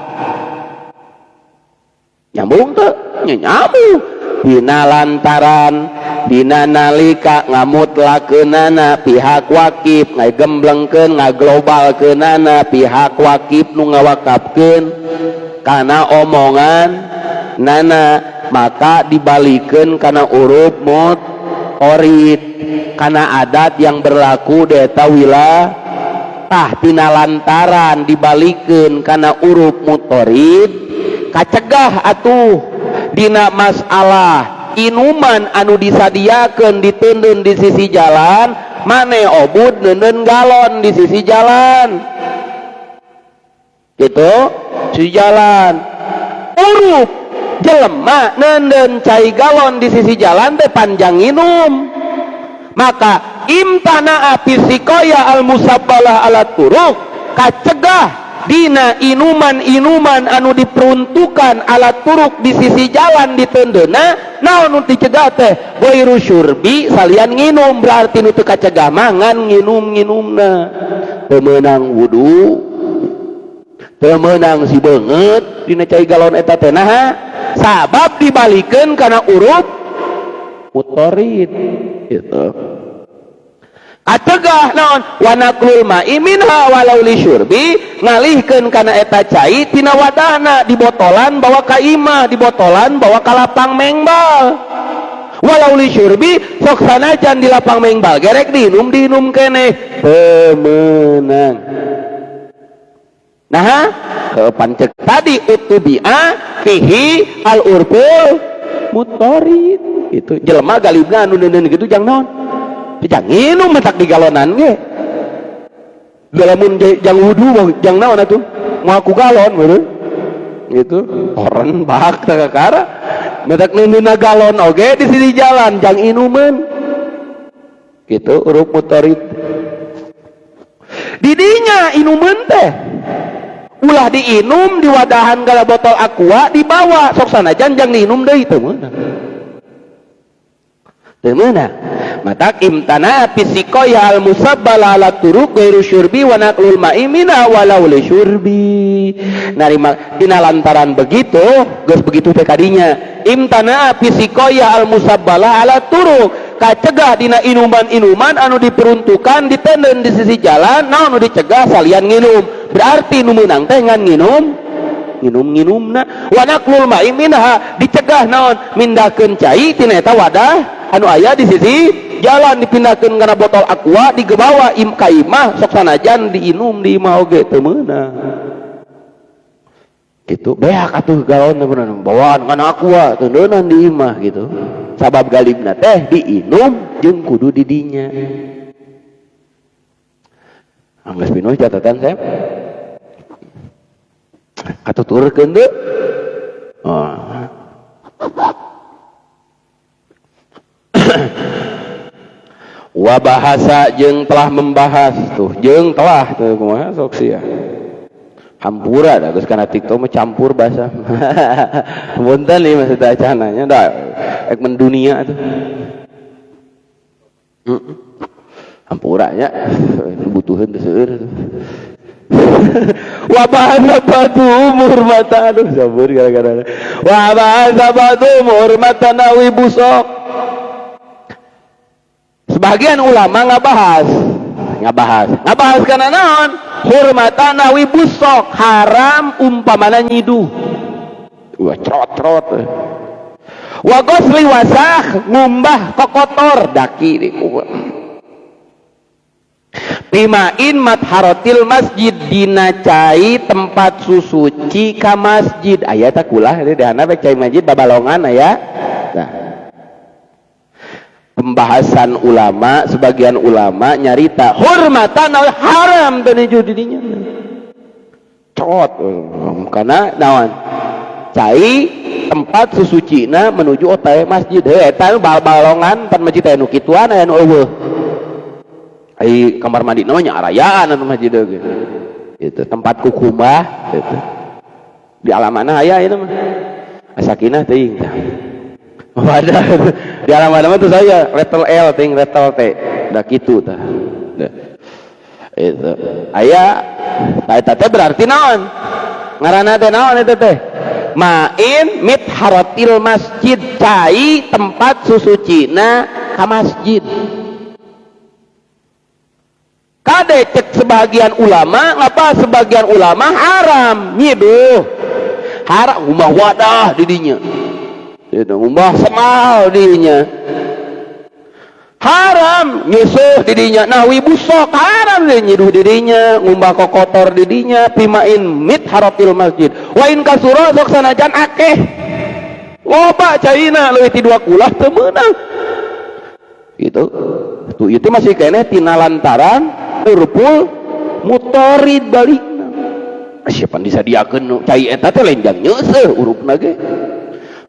Nyambung teu? Nyambung. Dina lantaran dina nalika ngamutlakeunana pihak wakif ngagemblengkeun ngaglobalkeunana pihak wakif nu ngawakafkeun kana omongan nana maka dibalikeun kana uruf mutqarid kana adat yang berlaku di eta wilayah tina lantaran dibalikeun kana uruf mutqarid kacegah atuh dina masalah inuman anu disadiakeun diteundeun di sisi jalan mane obud neuneun galon di sisi jalan gitu sisi jalan uruf jelema neuneun cai galon di sisi jalan teh panjang inum maka imtana fisikoya al musabbalah ala turuk kacegah dina inuman-inuman anu diperuntukkan alat turuk di sisi jalan diteundeuna naon nu dicegah teh ghairu syurbi salian nginum berarti nu teu kacegah mangan nginum-nginumna teu meunang wudu teu meunang si beungeut dina cai galon eta teh naha sabab dibalikeun kana uruf mutqarid gitu kacegah naon wa naqlul ma'i minha walau li syurbi ngalihkeun kana eta cai tina wadahna di botolan bawa ka imah di botolan bawa ka lapang mengbal walau li syurbi sok sanajan di lapang mengbal gerek diinum keneh teu meunang nah pancek tadi utubi'a fihi al urful mutqarid itu jelema galibna anu neuneun kitu jang naon jang nginum matak di galonan ge lamun jang wudu jang naon atuh ngaku galon bener gitu oren bak kakara matak neundeuna galon oge di sini jalan jang inuman gitu uruf mutqarid didinya inuman teh ulah diinum di wadahan gala botol aqua dibawa sok sanajan jang diinum deui teu meunang matak imtana fisikoya al musabbala ala turuk ghairu syurbi wa naqlul ma'i minha walau li syurbi narima dina lantaran begitu geus begitu teh kadinya imtana fisikoya al musabbala ala turuk kacegah dina inuman-inuman anu diperuntukkan diteundeun di sisi jalan naon anu dicegah salian nginum berarti nu meunang teh ngan nginum-nginumna wa naqlul ma'i minha dicegah naon mindahkeun cai tina eta wadah anu aya di sisi jalan dipindahkeun kana botol aqua digebawa ka imah sok sanajan diinum di imah oge teu meunang gitu beak atuh galon beunang bawaan kana aqua teu neunan di imah gitu sabab galibna teh diinum jeung kudu di dinya anggeus pinuh catatan saya katuturkeun teu wa bahasa jeung telah membahas tuh jeung telah tuh kumaha sok sia hampura da geus kana TikTok mah campur bahasa punten ieu maksud acananya da ek mendunia tuh hampura nya butuheun teh seueur tuh wa bahasa batu umur mata aduh sabar gara-gara wa bahasa batu umur mata nawi busok sebagian ulama ngabahas karena naon hurmatan nawi busok haram umpamana nyiduh wah trot wa gosli wasakh ngumbah kokotor daki di pimain matharatil masjid dina cai tempat susuci ka masjid aya tah kulah di dahana bae cai masjid babalongan aya nah pembahasan ulama sebagian ulama nyarita hurmatan haram teu nuju di dinya cot karena naon cai tempat susucina menuju otae masjid eta balongan pan masjid aya nu kituan aya nu eueuh ai kamar mandi namanya arayaan anu masjid ge itu tempat kukumbah gitu di alamana aya itu mah asakinah teuing tah wadah di alamana mah tuh saya letter L teuing letter T da kitu tah itu aya eta teh berarti naon ngaranna teh naon eta teh main mitharatil masjid cai tempat susucina ka masjid kade cek sebagian ulama ngapa sebagian ulama haram nyiduh haram umbah wadah didinya itu umbah semal didinya haram nyusuh didinya nahwi busok haram deh nyiduh didinya ngumbah kokotor didinya pimain mitharatil masjid wain kasura sok sanajan akeh loba caina leuwih ti 2 kulah teu meunang gitu tuh itu masih keneh tina lantaran urpul mutorid balikna siapa disadiakeun cai eta teh lenjang nyeuseul urupna ge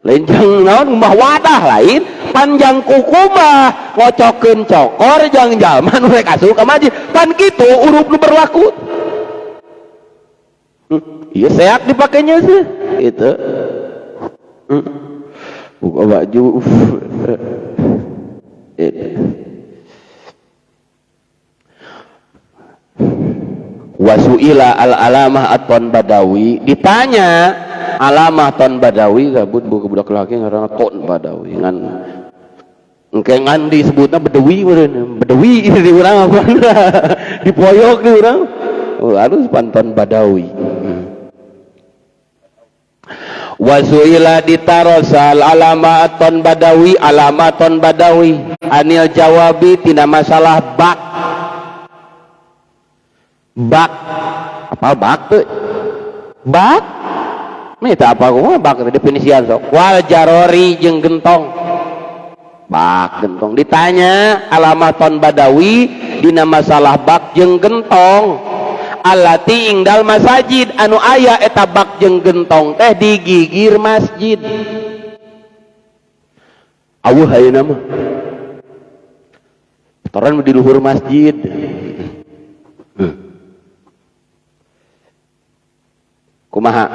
lenjang naon umbah wadah lain panjang kuku mah ngocokeun cokor jang jalma nu rek asup ka masjid kan kitu urup nu berlaku ieu seak dipakainya sih gitu buka baju wasuila al-alamah at-ton badawi ditanya alamah ton badawi gabut budak laki ngaranna ton badawi ngan engke ngan disebutna bedewi meureun bedewi di urang apa dipoyok di urang harus panton badawi wasuila ditarosal alamah at-ton badawi alamah ton badawi anil jawabi tina masalah bak apa bak tuh bak ini tak apa kok bak definisian sok wal jarori jeung gentong bak gentong ditanya alamaton badawi dina masalah bak jeung gentong alati ingdal masajid anu aya eta bak jeung gentong teh di gigir masjid aweuh ayeuna mah toran di luhur masjid kumaha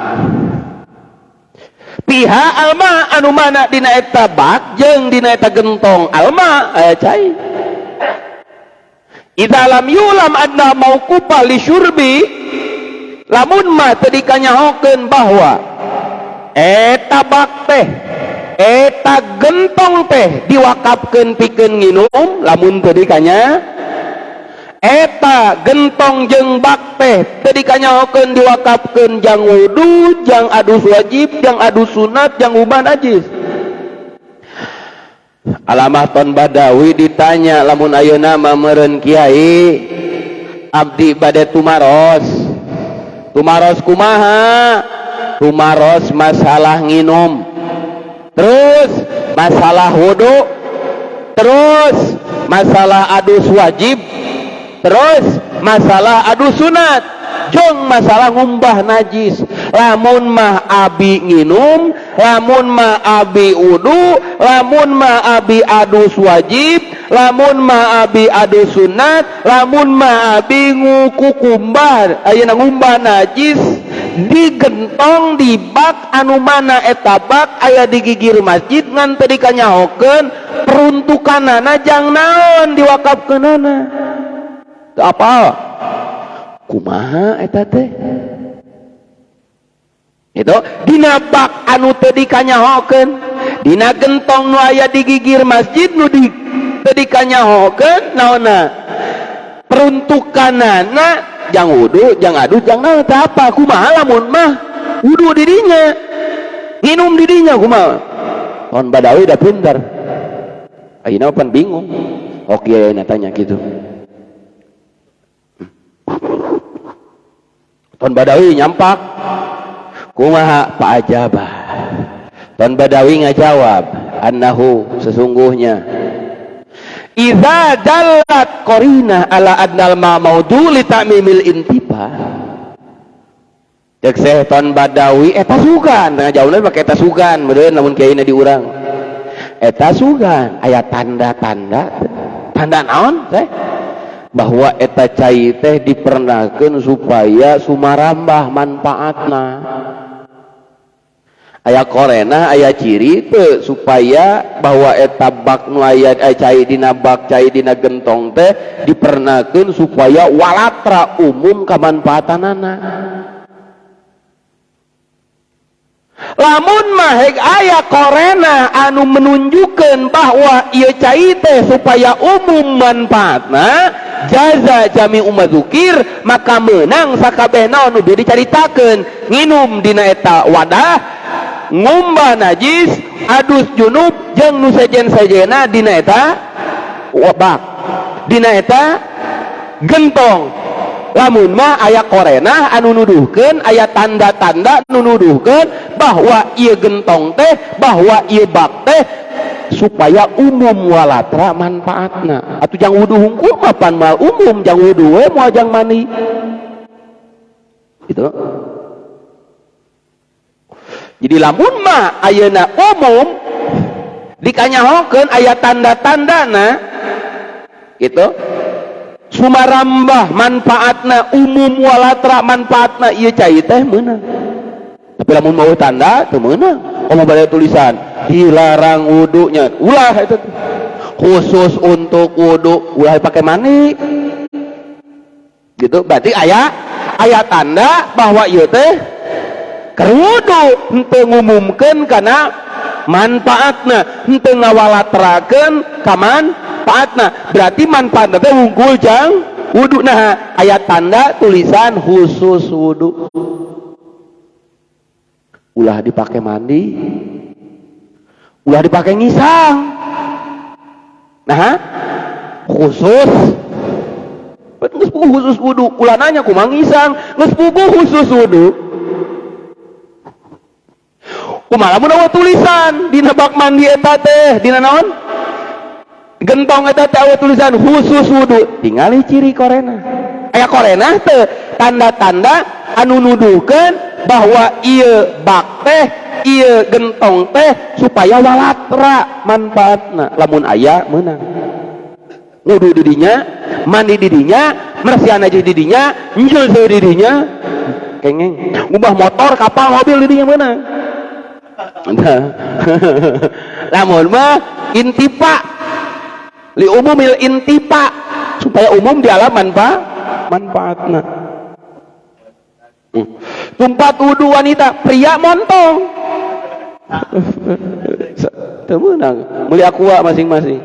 pihak alma anu mana dina eta bak jeung dina eta gentong alma aya cai idza lam yulam anna mauqufa li syurbi lamun mah teu dikanyahokeun bahwa eta bak teh eta gentong teh diwakafkeun pikeun nginum lamun teu dikanya eta gentong jeung bak teh teu dikanyahokeun diwakafkeun jang wudu jang adus wajib jang adus sunat jang ubah najis alamah ton badawi ditanya lamun ayeuna mah meureun kiai abdi bade tumaros kumaha tumaros masalah nginum terus masalah wudu terus masalah adus wajib terus masalah adus sunat jeung masalah ngumbah najis lamun mah abi nginum lamun mah abi wudu lamun mah abi adus wajib lamun mah abi adus sunat lamun mah abi ngukukumbah ayeuna ngumbah najis digentong di bak anu mana eta bak aya di gigir masjid ngan teu dikanyahokeun peruntukanana jang naon diwakafkeunana apa kumaha eta teh itu dina bak anu teu dikanyahokeun dina gentong nu aya di gigir masjid nu teu dikanyahokeun naonna peruntukanana jang wudu jang adus jang naon teh apa kumaha lamun mah wudu di dinya nginum di dinya kumaha ton badawi da pinter ayeuna pan bingung oke ayeuna tanya kitu ton badawi nyampak kumaha Pak Ajabah ton badawi ngajawab annahu sesungguhnya idza dallat qarina ala adnal ma maudu li ta'mimil intiba cek seh ton badawi eta sugan tengah jauhna make eta sugan meureun lamun kiaina diurang eta sugan aya tanda-tanda tanda naon teh bahwa eta cai teh dipernahkeun supaya sumarambah manfaatna. Aya korena aya ciri teu supaya bahwa eta bak nu aya cai dina bak cai dina gentong teh dipernahkeun supaya walatra umum kamanfaatanana. Lamun mah aya korena anu menunjukkan bahwa ieu cai teh supaya umum manfaatna, jaza jami umat zukir, maka menang sakabehna anu dicaritakeun. Nginum dina eta wadah, ngumbah najis, adus junub jeung nu sejen-sejena dina eta wabak, dina eta gentong. Lamun mah aya korena anu nuduhkeun, aya tanda-tanda anu nuduhkeun bahwa ieu gentong teh, bahwa ieu bak teh supaya umum walatra manfaatna. Atuh jang wudu hungkul mah pan mal umum, jang wudu we moal jang mani. Gitu. Jadi lamun mah ayeuna umum dikanyahokeun aya tanda-tandana gitu. Sumarambah manfaatna umum walatra manfaatna ieu cai teh meunang. Tapi lamun mau tanda teu meunang. Komo bade tulisan dilarang wudunya. Ulah eta khusus untuk wudu, ulah pakai mani. Gitu berarti aya tanda bahwa ieu teh keur wudu, henteu ngumumkeun kana manfaatna, henteu ngawalatrakeun ka manfaatna. Berarti manfaatna teh wungkul jang wudu. Nah, aya tanda tulisan khusus wudu. Ulah dipake mandi, ulah dipake ngisang. Nah, khusus geus puguh khusus wudu. Ulah nanya kumaha ngisang, geus puguh khusus wudu. Kumaha lamun aya tulisan dina bak mandi eta teh, dina naon? Gentong eta teh aya tulisan khusus wudu. Tingali ciri korena. Aya korena teu tanda-tanda anu nuduhkeun bahwa ieu bak teh, ieu gentong teh supaya walatra manfaatna. Lamun aya meunang. Wudu di dinya, mandi di dinya, mersihan aja di dinya, njul di dinya, kengeng. Ngubah motor, kapal, mobil di dinya meunang. Lamun mah intifa li umumil intifa, supaya umum di alam manfaatna. Tempat wudu wanita, pria montong. Teu meunang, meuli aqua masing-masing.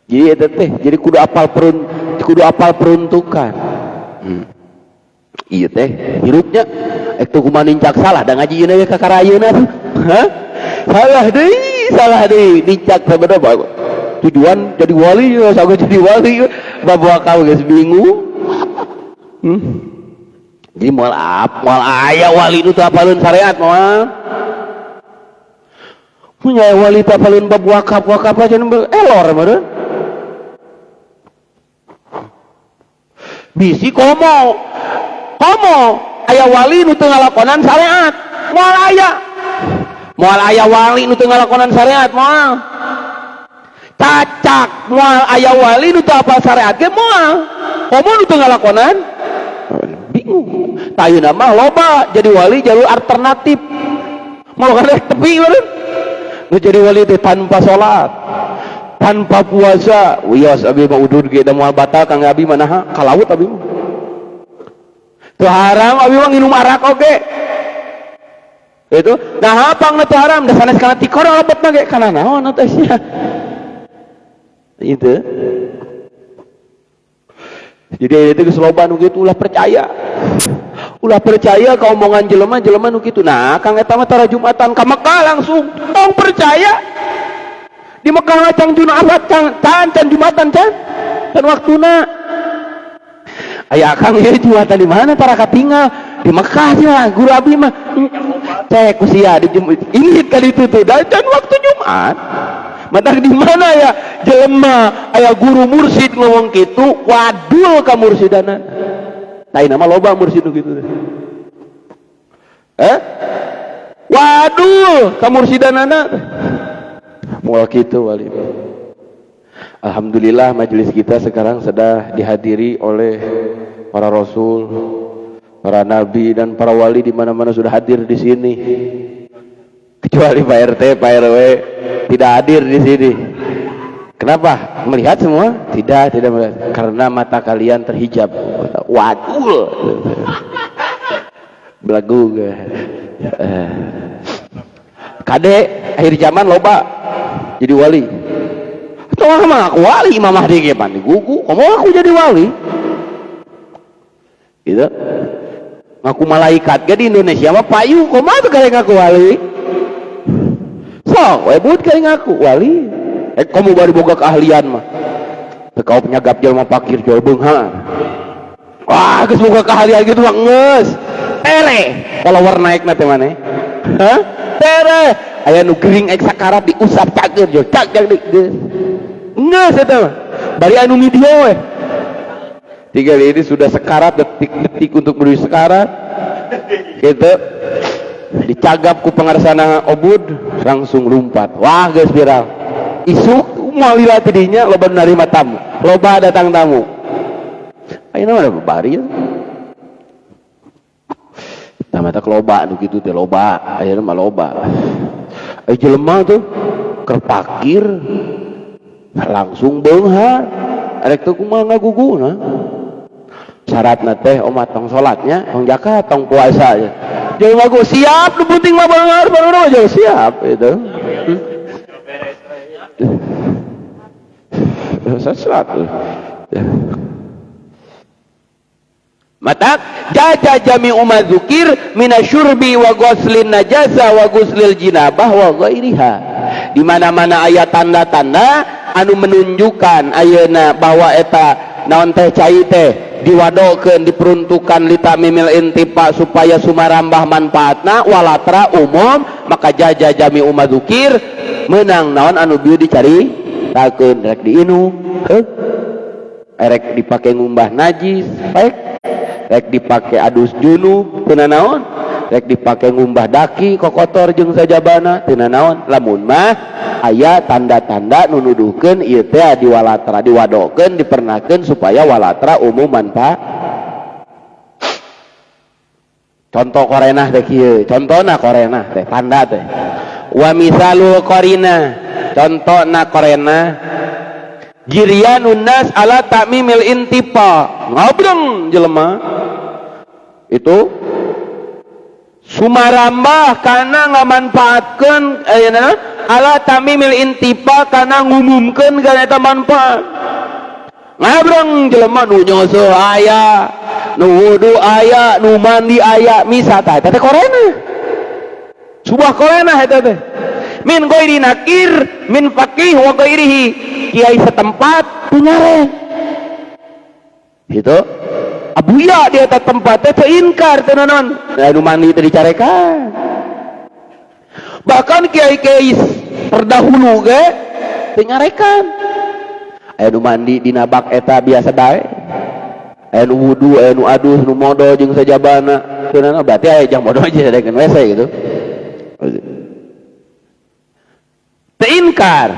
Jadi eta teh, jadi kudu apal peruntukan. Iya teh, hirupnya ektu kumaha nincak salah da ngajieuna we ka karayeuna tuh. Hah? Salah deui, nincak sabaraha tujuan jadi wali, sago jadi wali, bawa kau geus bingung. Jadi moal aya wali nu teu apaleun syariat moal. Punya wali teu apaleun bab wakaf aja elor meureun. Bisi komo aya wali nu teu ngalakonan syariat moal aya wali nu teu ngalakonan syariat moal cacak. Moal aya wali nu teu apal syariat ge moal komo nu teu ngalakonan bingung. Tayeuna mah loba jadi wali jalur alternatif, mau kadek tepi meureun nu jadi wali teh tanpa salat, tanpa puasa. Wios abi mah udud ge da moal batal kang abi mah naha ka laut abi mah teu haram. Abi mah nginum arak oge itu nah apang teu haram da sanes kana tikor lobet mah ge kana naon atuh sia itu. Jadi itu geus loba nu kitu. Ulah percaya ka omongan jelema nu kitu. Nah kang eta mah tara Jumatan ka Mekah langsung tong percaya. Di Mekah mah can Jumat can Jumatan can waktuna. Aya akang ieu Jumatan di mana tara katinggal di Mekah sia guru abi mah cek ku sia di ini ka ditu teh can waktu Jumat. Matak di mana ya jelema aya guru mursid ngomong kitu wadul ka mursidana. Lain nama loba mursid kitu. Waduh, kamursidanana moal kitu wali. Alhamdulillah majelis kita sekarang sudah dihadiri oleh para rasul, para nabi dan para wali di mana-mana sudah hadir di sini. Kecuali Pak RT, Pak RW tidak hadir di sini. Kenapa? Melihat semua? Tidak melihat. Karena mata kalian terhijab. Waduh. Belagu. Kade akhir zaman loba jadi wali. Tuh mah aku wali Imam Mahdi ge pan gugu. Kamu aku jadi wali. Gitu. Ngaku malaikat ge di Indonesia mah payu, kumaha teu kare ngaku wali? Sok, we buat kare ngaku wali. Kamu baru boga keahlian mah. Teu kau penyagap jelema pakir jual beungha. Wah, geus boga keahlian gitu mah geus. Tere, follower naik na teh maneh. Hah? Tere, aya nu gering ek sakarat diusap cager jo, cak dik geus. Geus eta mah. Bari anu video we. Tinggal ini sudah sekarat detik-detik untuk menuju sekarat. Gitu. Dicagap ku pangarsana obud langsung lompat. Wah, geus viral. Isuk malila tidinya loba narima tamu. Loba datang tamu. Ayeuna mah bari ya. Mata loba nu kitu teh loba, ayeuna mah loba. Jelema tuh keur pakir langsung beunghar. Arek teu kumaha ngaguguna. Syaratna teh omat tong salatnya, tong zakat, tong puasa aja. Jelema go siap, nu penting mah beunghar, baru aja siap itu. Sesuatu. Mata jaja jami umadzukir minasyurbi wa ghuslin najasa wa ghuslil jinabah wa ghairiha. Di mana-mana ayat tanda-tanda anu menunjukkan ayeuna bahwa eta naon teh cai teh diwadokeun diperuntukkan litamimil intifa supaya sumarambah manfaatna walatra umum, maka jaja jami umadzukir menang naon anu bieu dicari takeun rek diinum rek dipake ngumbah najis rek dipake adus junub teu naon, rek dipake ngumbah daki kokotor jeung sajabana teu naon. Lamun mah aya tanda-tanda nu nuduhkeun ieu teh diwalatra diwadokeun dipernakeun supaya walatra umum manfaat. Contoh korenah teh kieu, contona korenah teh tanda teh. Wa misalul qarina, contona korenah jiryanun nas ala ta'mimil intifa, ngobrol jelema itu sumarambah kana ngamanfaatkeun ayeuna ala ta'mimil intifa kana ngumumkeun kana eta manfaat. Ngabrang jelema nu nyoso aya, nu wudu aya, nu mandi aya, misata eta teh korena. Subah korena eta teh. Min ghairi nakir, min faqih wa ghairihi. Kiai setempat punyaren itu abuya di atas tempat teh inkar teu naon anu mandi teh dicarekan. Bahkan kiai-kiai terdahulu ge teu nyarekan. Aya nu mandi dina bak eta biasa bae, aya nu wudu, aya nu adus, nu modo jeung sajabana teu naon, berarti aya jang modo aja sadekeun WC gitu. Teu inkar.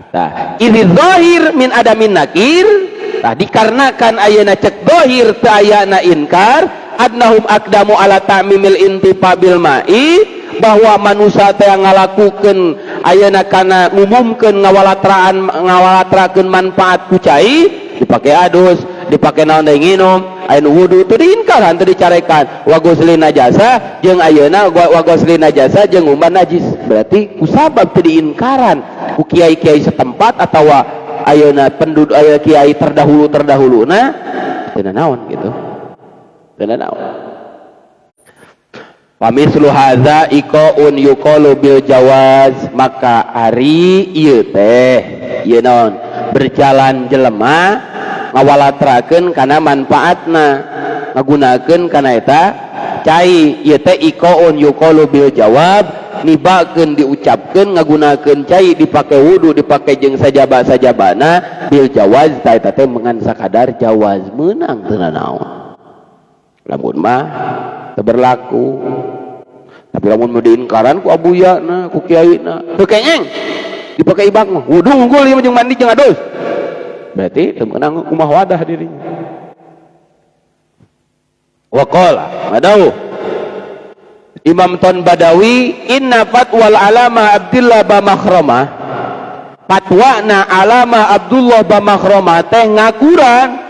Nah, ini zahir min adamin nakir. Nah, dikarenakan ayeuna cek zahir teu ayana inkar, adnahum aqdamu ala ta'mimil intifa bil ma'i, bahwa manusia teh ngalakukeun ayeuna kana ngumumkeun ngawalatrakeun manfaat ku cai, dipake adus, dipake naon deui nginum, aya nu wudu teu diinkaran teu dicarekan. Wa ghuslin najasa jeung ayeuna wa ghuslin najasa jeung umbah najis. Berarti kusabab teu diinkaran ku kiai-kiai setempat atau ayeuna penduduk aya kiai terdahuluna teu naon gitu. Teu naon. Wa mislu hadza iqaun yuqalu bil jawaz, maka ari ieu teh ieu naon berjalan jelema ngawalatrakeun kana manfaatna ngagunakeun kana eta cai. Ieu teh iqaun yuqalu bil jawab, nibakeun diucapkeun ngagunakeun cai dipake wudu dipake jeung sajaba-sajabana bil jawaz, ta eta teh mengan sakadar jawaz meunang teu naon. Lamun mah teu berlaku. Tapi lamun mau diinkaran ku abuya na ku kiai na teu kengeng dipakai ibak mah wudu unggul ieu jeung mandi jeung adus berarti teu meunang kumaha wadah dirinya. Waqala madau Imam Ton Badawi inna fatwal alama Abdullah ba Makhrama fatwana alama Abdullah ba Makhrama teh ngakuran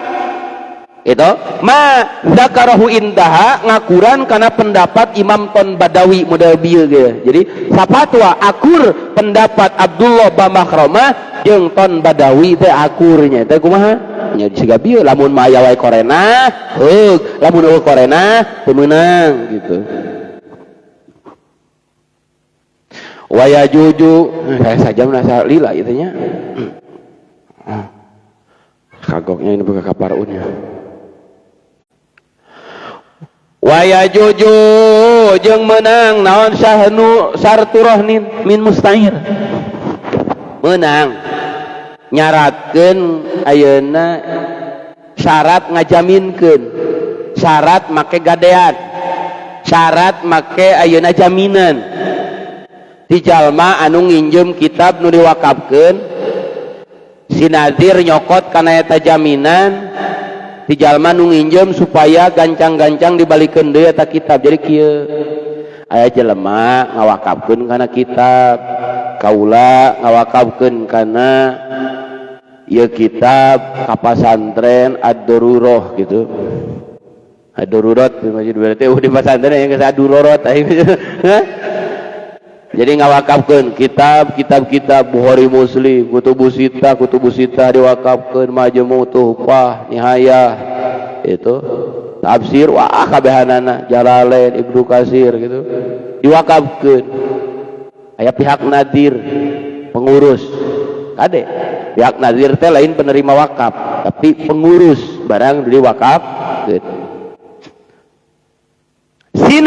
itu ma zakarahu indaha ngakuran karena pendapat Imam Ton Badawi model bieu ge. Jadi sapatwa akur pendapat Abdullah ba Makhrama jeung Ton Badawi teh akurnya teh kumaha nya siga bieu lamun mah aya wae korena heug lamun eueuh korena teu meunang gitu. Waya juju saya saja merasa lila itu nya kagoknya ini buka kaparunnya. Waya juju jeung menang naon sahnu sarturahnin min mustahir menang nyaratkeun ayeuna syarat ngajaminkeun syarat make gadean syarat make ayeuna jaminan ti jalma anu nginjem kitab nu diwakafkeun si nadir nyokot kana eta jaminan ti jalma nu nginjem supaya gancang-gancang dibalikeun deui eta kitab. Jadi kieu aya jelema ngawakafkeun kana kitab kaula ngawakafkeun kana ieu kitab ka pasantren ad-darurah gitu. Ad-darurat berarti di pasantren yang geus ad-darurat jadi ngawakafkeun kitab Bukhari Muslim kutubus sita diwakafkeun Majmu' Tuhfah Nihayah itu tafsir wah kabehanana Jalalain Ibnu Katsir gitu diwakafkeun aya pihak nadir pengurus kade pihak nadir teh lain penerima wakaf tapi pengurus barang diwakafkeun si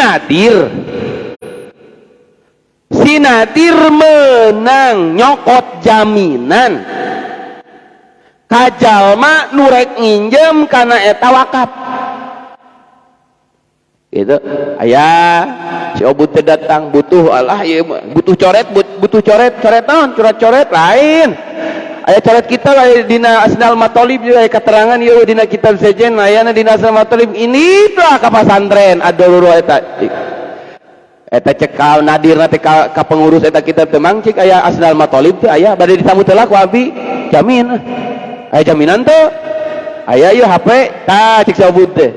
nadir menang nyokot jaminan kajalma nurek nginjem kana eta wakaf gitu. Ayah si obut teh datang butuh alah ieu butuh coret naon coret lain aya coret kita aya dina Asnal Matolib juga aya keterangan ieu dina kitab sejen aya dina Asnal Matolib ini tah ka pasantren ad-darurah eta cekal nadirna teh ka pengurus eta kitab teh mangcik aya Asnal Matolib teh aya bade ditamut heula ku abi jamin aya jaminan teh aya ieu HP tah cik sabut teh.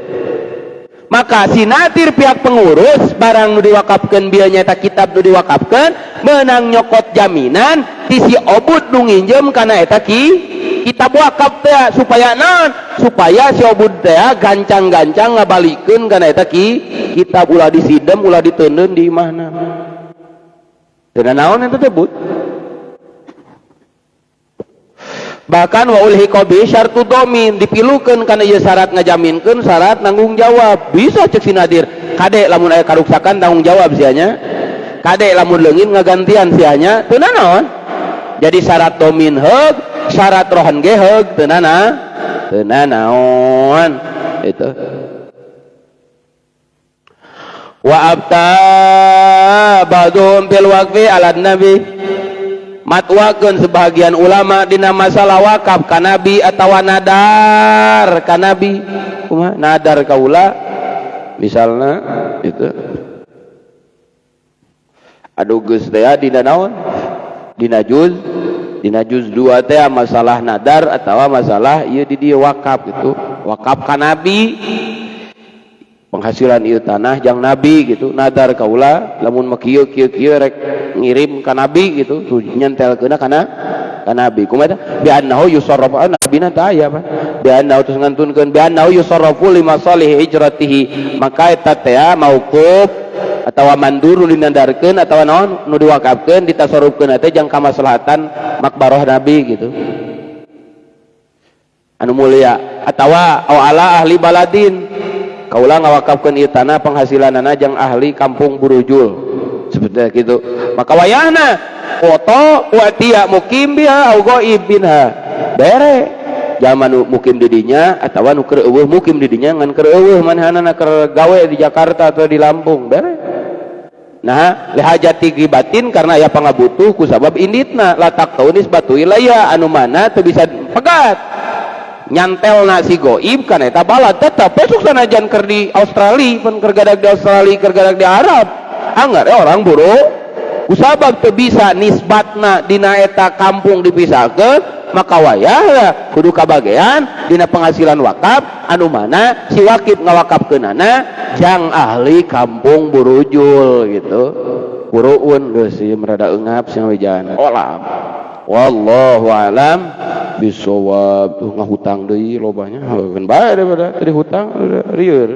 Maka si nadir pihak pengurus barang nu diwakafkeun bieu nya eta kitab nu diwakafkeun meunang nyokot jaminan ti si obud nu nginjem kana eta kitab wakaf teh supaya naon supaya si obud teh gancang-gancang ngabalikeun kana eta kitab ulah disidem ulah diteundeun di imahna teu naon eta teh bud. Bahkan wa ulhiqa bi syartu dhamin dipilukeun kana ieu syarat ngajaminkeun syarat nanggung jawab bisa cek si nadir kade lamun aya karuksakan tanggung jawab sianya kade lamun leungit ngagantian sianya teu naon jadi syarat dhamin heug syarat rohan ge heug teu naon itu. Wa abta ba'dhum fil waqfi ala nabi matwakeun sebahagian ulama dina masalah wakaf ka nabi atawa nadar ka nabi kumaha nadar kaula misalna itu aduh geus teh dina naon dina juz 2 teh masalah nadar atawa masalah ieu di dieu wakaf gitu wakaf ka nabi penghasilan ieu tanah jang nabi gitu nadar kaula lamun mah kieu rek ngirim ka nabi gitu tuh nyentelkeunna kana nabi kumaha bi annahu yusarrafu nabina teh aya mah bi annahu terus ngantunkeun bi annahu yusarrafu li masalih hijratihi maka eta teh mauquf atawa manduru dinandarkeun atawa naon nu diwakafkeun ditasarrufkeun teh jang kamaslahatan makbarah nabi gitu anu mulia atawa ala ahli baladin kaulah ngawakafkeun ieu tanah penghasilanana jang ahli kampung Burujul seperti gitu maka wayahna foto watia mukim biha au ghaib binha bere zaman mukim di dinya atawa nu keur eueuh mukim di dinya ngan keur eueuh manehna keur gawe di Jakarta atau di Lampung bere Nah lihajati gibatin karena aya pangabutuh ku sabab inditna latak taunis batu ilaya anu mana teu bisa pegat nyantelna si goib kana eta balad tetep besok sanajan keur di Australia pun keur gadag di Australia keur gadag di Arab anggar orang buru ku sabab teu bisa nisbatna dina eta kampung dipisahkeun maka wayah kudu kabagean dina penghasilan wakaf anu mana si wakif ngawakafkeunana jang ahli kampung burujul gitu kuruun geus ieu rada eungap sia wijana olam wallahu alam bisawab ngahutang deui lobanya kan bae daripada teu dihutang rieur